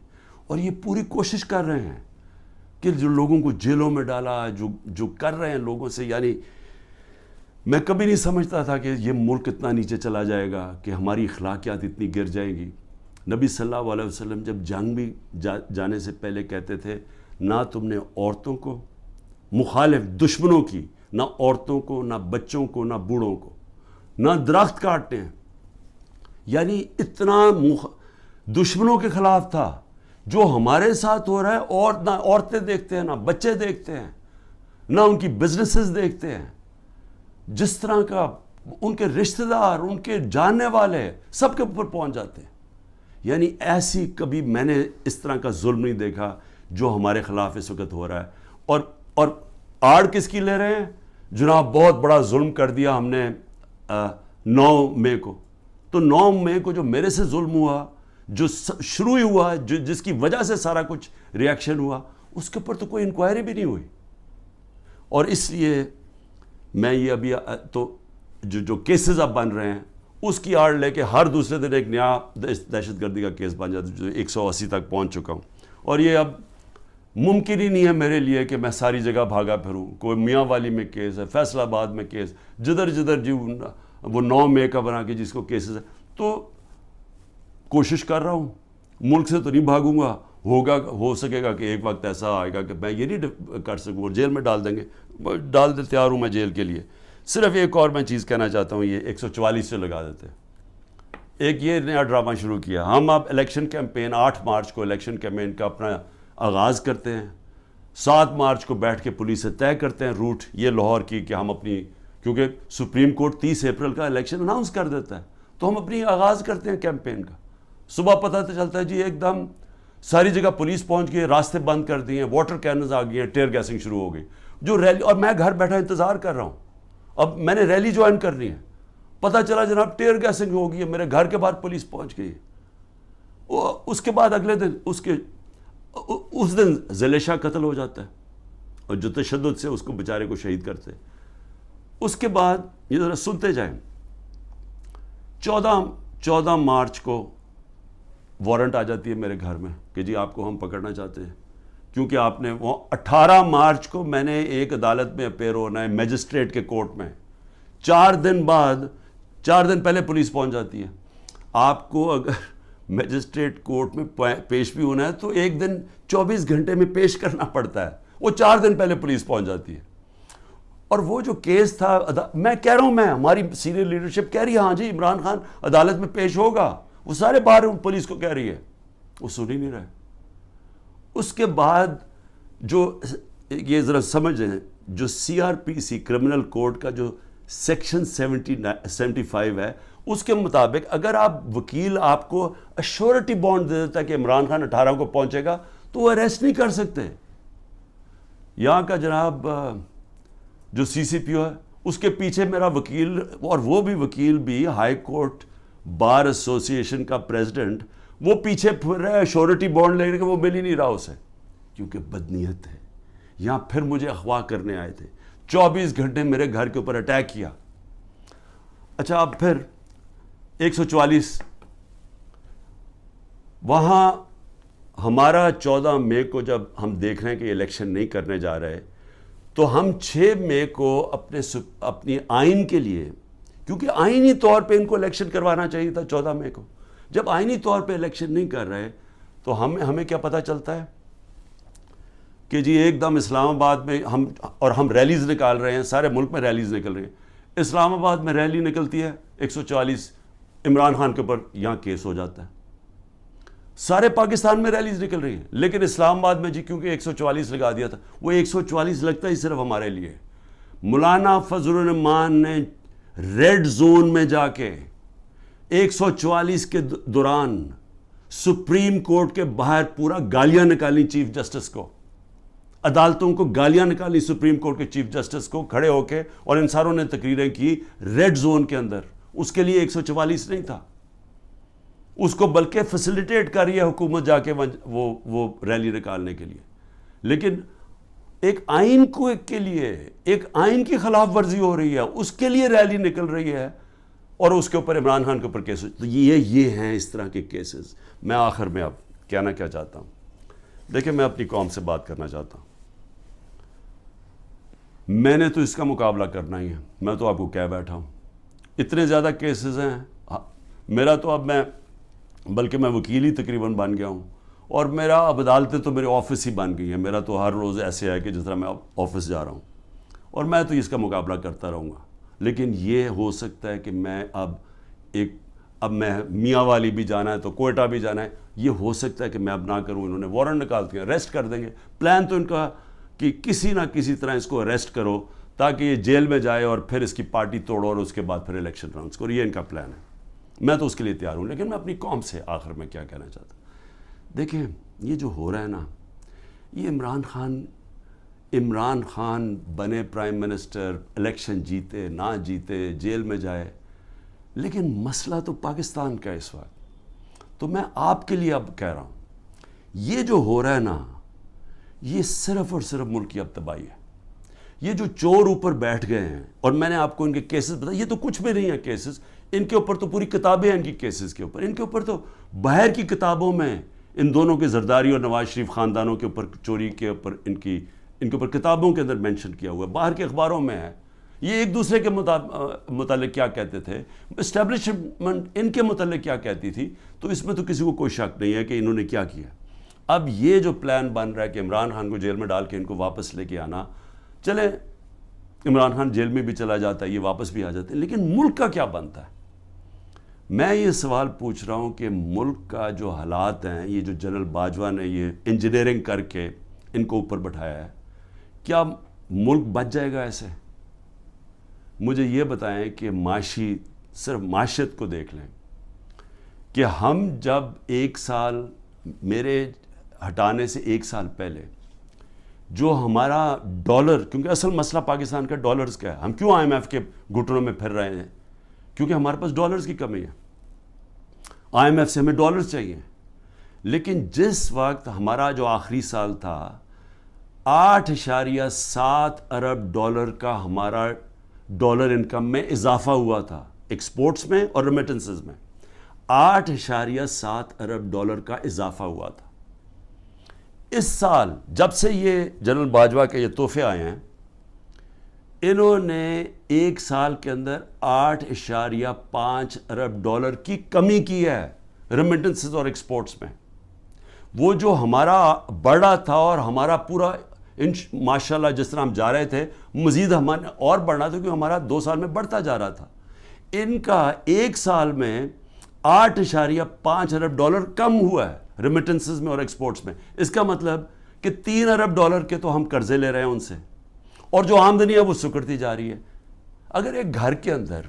اور یہ پوری کوشش کر رہے ہیں کہ جو لوگوں کو جیلوں میں ڈالا, جو کر رہے ہیں لوگوں سے. یعنی میں کبھی نہیں سمجھتا تھا کہ یہ ملک اتنا نیچے چلا جائے گا, کہ ہماری اخلاقیات اتنی گر جائیں گی. نبی صلی اللہ علیہ وسلم جب جنگ بھی جانے سے پہلے کہتے تھے, نہ تم نے عورتوں کو, مخالف دشمنوں کی, نہ عورتوں کو, نہ بچوں کو, نہ بوڑھوں کو, نہ درخت کاٹتے ہیں. یعنی اتنا دشمنوں کے خلاف تھا. جو ہمارے ساتھ ہو رہا ہے, اور نہ عورتیں دیکھتے ہیں, نہ بچے دیکھتے ہیں, نہ ان کی بزنسز دیکھتے ہیں. جس طرح کا ان کے رشتہ دار, ان کے جاننے والے سب کے اوپر پہنچ جاتے ہیں. یعنی ایسی کبھی میں نے اس طرح کا ظلم نہیں دیکھا جو ہمارے خلاف اس وقت ہو رہا ہے. اور آڑ کس کی لے رہے ہیں؟ جناب بہت بڑا ظلم کر دیا ہم نے 9 مئی کو. تو 9 مئی کو جو میرے سے ظلم ہوا, جو شروع ہی ہوا, جس کی وجہ سے سارا کچھ ریاکشن ہوا, اس کے اوپر تو کوئی انکوائری بھی نہیں ہوئی. اور اس لیے میں یہ ابھی تو جو کیسز اب بن رہے ہیں اس کی آڑ لے کے ہر دوسرے دن ایک نیا دہشت گردی کا کیس بن جاتا ہے, جو 180 تک پہنچ چکا ہوں. اور یہ اب ممکن ہی نہیں ہے میرے لیے کہ میں ساری جگہ بھاگا پھروں. کوئی میاں والی میں کیس ہے, فیصل آباد میں کیس, جدھر وہ 9 مئی کا بنا کے جس کو کیسز ہے. تو کوشش کر رہا ہوں, ملک سے تو نہیں بھاگوں گا, ہو سکے گا کہ ایک وقت ایسا آئے گا کہ میں یہ نہیں کر سکوں, جیل میں ڈال دیں گے, تیار ہوں میں جیل کے لیے. صرف ایک اور میں چیز کہنا چاہتا ہوں, یہ 144 سے لگا دیتے. ایک یہ نیا ڈرامہ شروع کیا, ہم اب الیکشن کیمپین 8 مارچ کو الیکشن کیمپین کا اپنا آغاز کرتے ہیں, 7 مارچ کو بیٹھ کے پولیس سے طے کرتے ہیں روٹ یہ لاہور کی کہ ہم اپنی, کیونکہ سپریم کورٹ 30 اپریل کا الیکشن اناؤنس کر دیتا ہے, تو ہم اپنی آغاز کرتے ہیں کیمپین کا. صبح پتہ تو چلتا ہے جی ایک دم ساری جگہ پولیس پہنچ گئی, راستے بند کر دیے ہیں, واٹر کیننز آ گئی ہیں, ٹیئر گیسنگ شروع ہو گئی جو ریلی, اور میں گھر بیٹھا انتظار کر رہا ہوں, اب میں نے ریلی جوائن کرنی ہے, پتہ چلا جناب ٹیئر گیسنگ ہو گئی ہے, میرے گھر کے باہر پولیس پہنچ گئی ہے. اس کے بعد اگلے دن اس دن ذیل شاہ قتل ہو جاتا ہے, اور جو تشدد سے اس کو بیچارے کو شہید کرتے. اس کے بعد یہ ذرا سنتے جائیں, 14 مارچ کو وارنٹ آ جاتی ہے میرے گھر میں کہ جی آپ کو ہم پکڑنا چاہتے ہیں, کیونکہ آپ نے وہ 18 مارچ کو میں نے ایک عدالت میں اپیئر ہونا ہے میجسٹریٹ کے کورٹ میں, 4 دن پہلے پولیس پہنچ جاتی ہے. آپ کو اگر میجسٹریٹ کورٹ میں پیش بھی ہونا ہے تو ایک دن 24 گھنٹے میں پیش کرنا پڑتا ہے, وہ 4 دن پہلے پولیس پہنچ جاتی ہے. اور وہ جو کیس تھا, میں کہہ رہا ہوں, ہماری سینئر لیڈرشپ کہہ رہی ہے ہاں جی عمران خان عدالت میں پیش ہوگا, وہ سارے باہر پولیس کو کہہ رہی ہے, وہ سن ہی نہیں رہے. اس کے بعد جو یہ ذرا سمجھ لیں, جو CRPC کرمنل کوڈ کا جو سیکشن 75 ہے, اس کے مطابق اگر آپ وکیل آپ کو ایشورٹی بانڈ دے دیتا ہے کہ عمران خان 18 کو پہنچے گا تو وہ اریسٹ نہیں کر سکتے. یہاں کا جناب جو CCPO ہے اس کے پیچھے میرا وکیل, اور وہ بھی وکیل بھی ہائی کورٹ بار ایسوسی ایشن کا پریزیڈنٹ, وہ پیچھے پھر رہا ہے شورٹی بانڈ لے کے, وہ مل ہی نہیں رہا اسے, کیونکہ بدنیت ہے. یہاں پھر مجھے اغوا کرنے آئے تھے, 24 گھنٹے میرے گھر کے اوپر اٹیک کیا. اچھا اب پھر 144 وہاں ہمارا 14 مئی کو جب ہم دیکھ رہے ہیں کہ الیکشن نہیں کرنے جا رہے, تو ہم 6 مئی کو اپنی آئین کے لیے, کیونکہ آئینی طور پہ ان کو الیکشن کروانا چاہیے تھا 14 مئی کو, جب آئینی طور پہ الیکشن نہیں کر رہے تو ہمیں کیا پتہ چلتا ہے کہ جی ایک دم اسلام آباد میں ہم ریلیز نکال رہے ہیں, سارے ملک میں ریلیز نکل رہی ہیں. اسلام آباد میں ریلی نکلتی ہے 144, عمران خان کے اوپر یہاں کیس ہو جاتا ہے. سارے پاکستان میں ریلیز نکل رہی ہیں, لیکن اسلام آباد میں جی کیونکہ 144 لگا دیا تھا, وہ 144 لگتا ہی صرف ہمارے لیے. مولانا فضل الرحمان نے ریڈ زون میں جا کے 144 کے دوران سپریم کورٹ کے باہر پورا گالیاں نکالی چیف جسٹس کو, عدالتوں کو گالیاں نکالی سپریم کورٹ کے چیف جسٹس کو کھڑے ہو کے, اور ان ساروں نے تقریریں کی ریڈ زون کے اندر. اس کے لیے 144 نہیں تھا, اس کو بلکہ فیسیلیٹیٹ کر رہی ہے حکومت جا کے وہ ریلی نکالنے کے لیے. لیکن ایک آئین کے لیے ایک آئین کی خلاف ورزی ہو رہی ہے, اس کے لیے ریلی نکل رہی ہے, اور اس کے اوپر عمران خان کے اوپر کیس. تو یہ ہیں اس طرح کے کیسز. میں آخر میں اب کہنا کیا چاہتا ہوں, دیکھیں میں اپنی قوم سے بات کرنا چاہتا ہوں. میں نے تو اس کا مقابلہ کرنا ہی ہے, میں تو آپ کو کہہ بیٹھا ہوں. اتنے زیادہ کیسز ہیں میرا, تو اب بلکہ میں وکیل ہی تقریباً بن گیا ہوں, اور میرا اب عدالتیں تو میرے آفس ہی بن گئی ہیں. میرا تو ہر روز ایسے ہے کہ جس طرح میں آفس جا رہا ہوں, اور میں تو اس کا مقابلہ کرتا رہوں گا. لیکن یہ ہو سکتا ہے کہ میں اب میں میاں والی بھی جانا ہے تو کوئٹہ بھی جانا ہے, یہ ہو سکتا ہے کہ میں اب نہ کروں. انہوں نے وارنٹ نکال دیا, اریسٹ کر دیں گے. پلان تو ان کا کہ کسی نہ کسی طرح اس کو اریسٹ کرو تاکہ یہ جیل میں جائے, اور پھر اس کی پارٹی توڑو, اور اس کے بعد پھر الیکشن اناؤنس کرو. یہ ان کا پلان ہے. میں تو اس کے لیے تیار ہوں. لیکن میں اپنی قوم سے آخر میں کیا کہنا چاہتا ہوں, دیکھیں یہ جو ہو رہا ہے نا, یہ عمران خان بنے پرائم منسٹر, الیکشن جیتے نہ جیتے, جیل میں جائے, لیکن مسئلہ تو پاکستان کا اس وقت. تو میں آپ کے لیے اب کہہ رہا ہوں, یہ جو ہو رہا ہے نا, یہ صرف اور صرف ملک کی اب تباہی ہے. یہ جو چور اوپر بیٹھ گئے ہیں, اور میں نے آپ کو ان کے کیسز بتایا, یہ تو کچھ بھی نہیں ہے کیسز, ان کے اوپر تو پوری کتابیں ہیں ان کی کیسز کے اوپر. ان کے اوپر تو باہر کی کتابوں میں ان دونوں کے زرداری اور نواز شریف خاندانوں کے اوپر چوری کے اوپر ان کے اوپر کتابوں کے اندر مینشن کیا ہوا ہے, باہر کے اخباروں میں ہے. یہ ایک دوسرے کے متعلق کیا کہتے تھے, اسٹیبلشمنٹ ان کے متعلق کیا کہتی تھی, تو اس میں تو کسی کو کوئی شک نہیں ہے کہ انہوں نے کیا کیا. اب یہ جو پلان بن رہا ہے کہ عمران خان کو جیل میں ڈال کے ان کو واپس لے کے آنا, چلیں عمران خان جیل میں بھی چلا جاتا ہے, یہ واپس بھی آ جاتے ہیں, لیکن ملک کا کیا بنتا ہے؟ میں یہ سوال پوچھ رہا ہوں کہ ملک کا جو حالات ہیں, یہ جو جنرل باجوہ نے یہ انجینئرنگ کر کے ان کو اوپر بٹھایا ہے, کیا ملک بچ جائے گا ایسے؟ مجھے یہ بتائیں کہ صرف معاشیت کو دیکھ لیں کہ ہم جب 1 سال میرے ہٹانے سے 1 سال پہلے جو ہمارا ڈالر, کیونکہ اصل مسئلہ پاکستان کا ڈالرز کا ہے, ہم کیوں IMF کے گھٹنوں میں پھر رہے ہیں؟ کیونکہ ہمارے پاس ڈالرز کی کمی ہے, IMF سے ہمیں ڈالرز چاہیے. لیکن جس وقت ہمارا جو آخری سال تھا 8.7 ارب ڈالر کا ہمارا ڈالر انکم میں اضافہ ہوا تھا, ایکسپورٹس میں اور ریمیٹنسز میں 8.7 ارب ڈالر کا اضافہ ہوا تھا. اس سال جب سے یہ جنرل باجوہ کے یہ تحفے آئے ہیں, انہوں نے 1 سال کے اندر 8.5 ارب ڈالر کی کمی کی ہے ریمیٹنسز اور ایکسپورٹس میں. وہ جو ہمارا بڑھا تھا اور ہمارا پورا ماشاءاللہ جس طرح ہم جا رہے تھے مزید ہمارے اور بڑھنا تھا, کیونکہ ہمارا 2 سال میں بڑھتا جا رہا تھا. ان کا 1 سال میں 8.5 ارب ڈالر کم ہوا ہے ریمیٹنسز میں اور ایکسپورٹس میں. اس کا مطلب کہ 3 ارب ڈالر کے تو ہم قرضے لے رہے ہیں ان سے, اور جو آمدنی ہے وہ سکڑتی جا رہی ہے. اگر ایک گھر کے اندر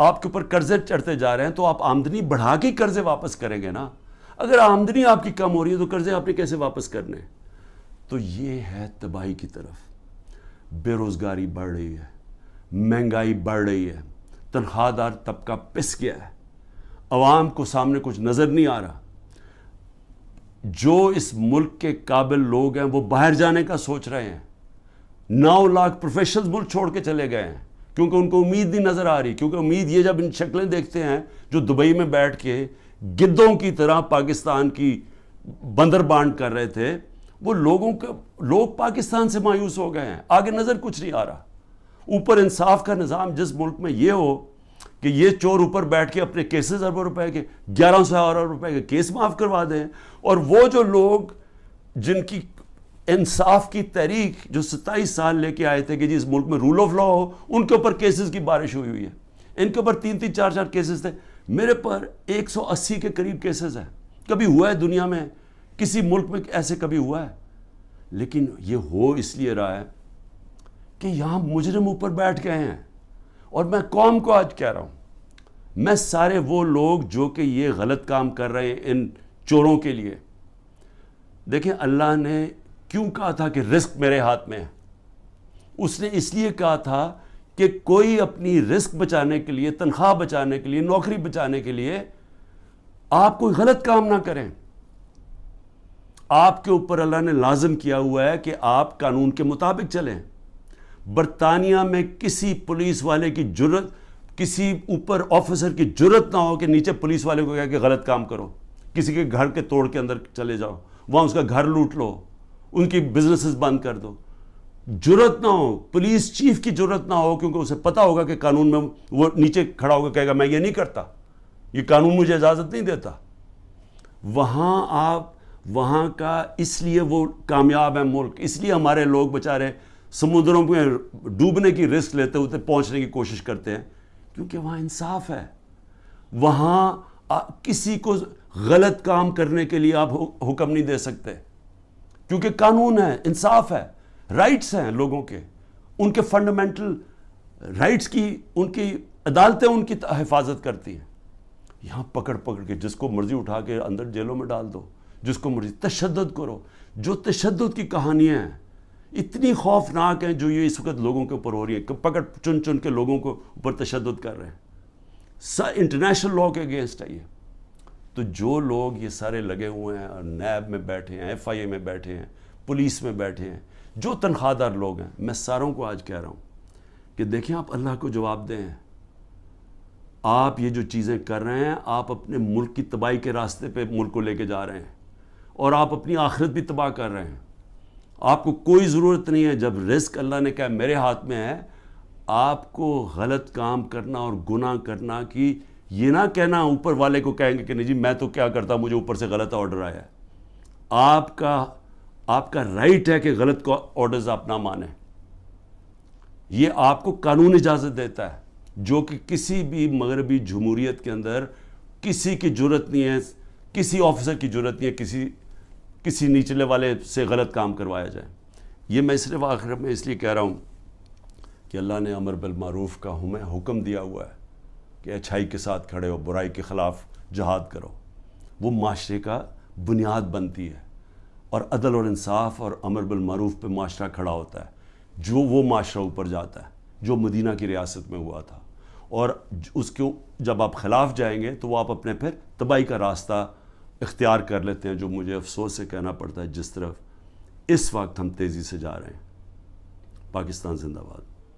آپ کے اوپر قرضے چڑھتے جا رہے ہیں تو آپ آمدنی بڑھا کے قرضے واپس کریں گے نا. اگر آمدنی آپ کی کم ہو رہی ہے تو قرضے آپ نے کیسے واپس کرنے؟ تو یہ ہے تباہی کی طرف. بے روزگاری بڑھ رہی ہے, مہنگائی بڑھ رہی ہے, تنخواہ دار طبقہ پس گیا ہے, عوام کو سامنے کچھ نظر نہیں آ رہا. جو اس ملک کے قابل لوگ ہیں وہ باہر جانے کا سوچ رہے ہیں. 9 لاکھ پروفیشنلز ملک چھوڑ کے چلے گئے ہیں کیونکہ ان کو امید نہیں نظر آ رہی. کیونکہ امید یہ جب ان شکلیں دیکھتے ہیں جو دبئی میں بیٹھ کے گدوں کی طرح پاکستان کی بندر بانٹ کر رہے تھے, وہ لوگ پاکستان سے مایوس ہو گئے ہیں. آگے نظر کچھ نہیں آ رہا. اوپر انصاف کا نظام جس ملک میں یہ ہو کہ یہ چور اوپر بیٹھ کے اپنے کیسز اربوں روپے کے 1100 ارب روپے کے کیس معاف کروا دیں, اور وہ جو لوگ جن کی انصاف کی تحریک جو 27 سال لے کے آئے تھے کہ جی اس ملک میں رول آف لا ہو, ان کے اوپر کیسز کی بارش ہوئی ہے. ان کے اوپر 3-3 4-4 کیسز تھے. میرے پر 180 کے قریب کیسز ہیں. کبھی ہوا ہے دنیا میں کسی ملک میں ایسے کبھی ہوا ہے؟ لیکن یہ ہو اس لیے رہا ہے کہ یہاں مجرم اوپر بیٹھ گئے ہیں. اور میں قوم کو آج کہہ رہا ہوں, میں سارے وہ لوگ جو کہ یہ غلط کام کر رہے ہیں ان چوروں کے لیے, دیکھیں اللہ نے کیوں کہا تھا کہ رزق میرے ہاتھ میں ہے؟ اس نے اس لیے کہا تھا کہ کوئی اپنی رزق بچانے کے لیے, تنخواہ بچانے کے لیے, نوکری بچانے کے لیے آپ کوئی غلط کام نہ کریں. آپ کے اوپر اللہ نے لازم کیا ہوا ہے کہ آپ قانون کے مطابق چلیں. برطانیہ میں کسی پولیس والے کی جرت, کسی اوپر آفیسر کی جرت نہ ہو کہ نیچے پولیس والے کو کہا کہ غلط کام کرو, کسی کے گھر کے توڑ کے اندر چلے جاؤ, وہاں اس کا گھر لوٹ لو, ان کی بزنسز بند کر دو. جرت نہ ہو, پولیس چیف کی جرت نہ ہو, کیونکہ اسے پتا ہوگا کہ قانون میں وہ نیچے کھڑا ہوگا کہے گا میں یہ نہیں کرتا, یہ قانون مجھے اجازت نہیں دیتا. وہاں کا اس لیے وہ کامیاب ہے ملک, اس لیے ہمارے لوگ بیچارے سمندروں میں ڈوبنے کی رسک لیتے ہوتے پہنچنے کی کوشش کرتے ہیں, کیونکہ وہاں انصاف ہے. وہاں کسی کو غلط کام کرنے کے لیے آپ حکم نہیں دے سکتے, کیونکہ قانون ہے, انصاف ہے, رائٹس ہیں لوگوں کے, ان کے فنڈامنٹل رائٹس کی ان کی عدالتیں ان کی حفاظت کرتی ہیں. یہاں پکڑ کے جس کو مرضی اٹھا کے اندر جیلوں میں ڈال دو, جس کو مرضی تشدد کرو. جو تشدد کی کہانیاں ہیں اتنی خوفناک ہیں جو یہ اس وقت لوگوں کے اوپر ہو رہی ہیں, پکڑ چن کے لوگوں کو اوپر تشدد کر رہے ہیں, انٹرنیشنل لا کے اگینسٹ ہے یہ. تو جو لوگ یہ سارے لگے ہوئے ہیں, نیب میں بیٹھے ہیں, FIA میں بیٹھے ہیں, پولیس میں بیٹھے ہیں, جو تنخواہ دار لوگ ہیں, میں ساروں کو آج کہہ رہا ہوں کہ دیکھیں آپ اللہ کو جواب دیں. آپ یہ جو چیزیں کر رہے ہیں, آپ اپنے ملک کی تباہی کے راستے پہ ملک کو لے کے جا رہے ہیں, اور آپ اپنی آخرت بھی تباہ کر رہے ہیں. آپ کو کوئی ضرورت نہیں ہے, جب رزق اللہ نے کہا میرے ہاتھ میں ہے, آپ کو غلط کام کرنا اور گناہ کرنا کی یہ نہ کہنا اوپر والے کو کہیں گے کہ نہیں جی میں تو کیا کرتا مجھے اوپر سے غلط آرڈر آیا ہے. آپ کا رائٹ ہے کہ غلط آرڈرز آپ نہ مانیں. یہ آپ کو قانون اجازت دیتا ہے, جو کہ کسی بھی مغربی جمہوریت کے اندر کسی کی جرت نہیں ہے, کسی آفیسر کی جرت نہیں ہے کسی نچلے والے سے غلط کام کروایا جائے. یہ میں صرف آخر میں اس لیے کہہ رہا ہوں کہ اللہ نے امر بالمعروف کا ہمیں حکم دیا ہوا ہے کہ اچھائی کے ساتھ کھڑے ہو, برائی کے خلاف جہاد کرو. وہ معاشرے کا بنیاد بنتی ہے, اور عدل اور انصاف اور امر بالمعروف پہ معاشرہ کھڑا ہوتا ہے. جو وہ معاشرہ اوپر جاتا ہے جو مدینہ کی ریاست میں ہوا تھا, اور اس کو جب آپ خلاف جائیں گے تو وہ آپ اپنے پھر تباہی کا راستہ اختیار کر لیتے ہیں, جو مجھے افسوس سے کہنا پڑتا ہے جس طرف اس وقت ہم تیزی سے جا رہے ہیں. پاکستان زندہ باد.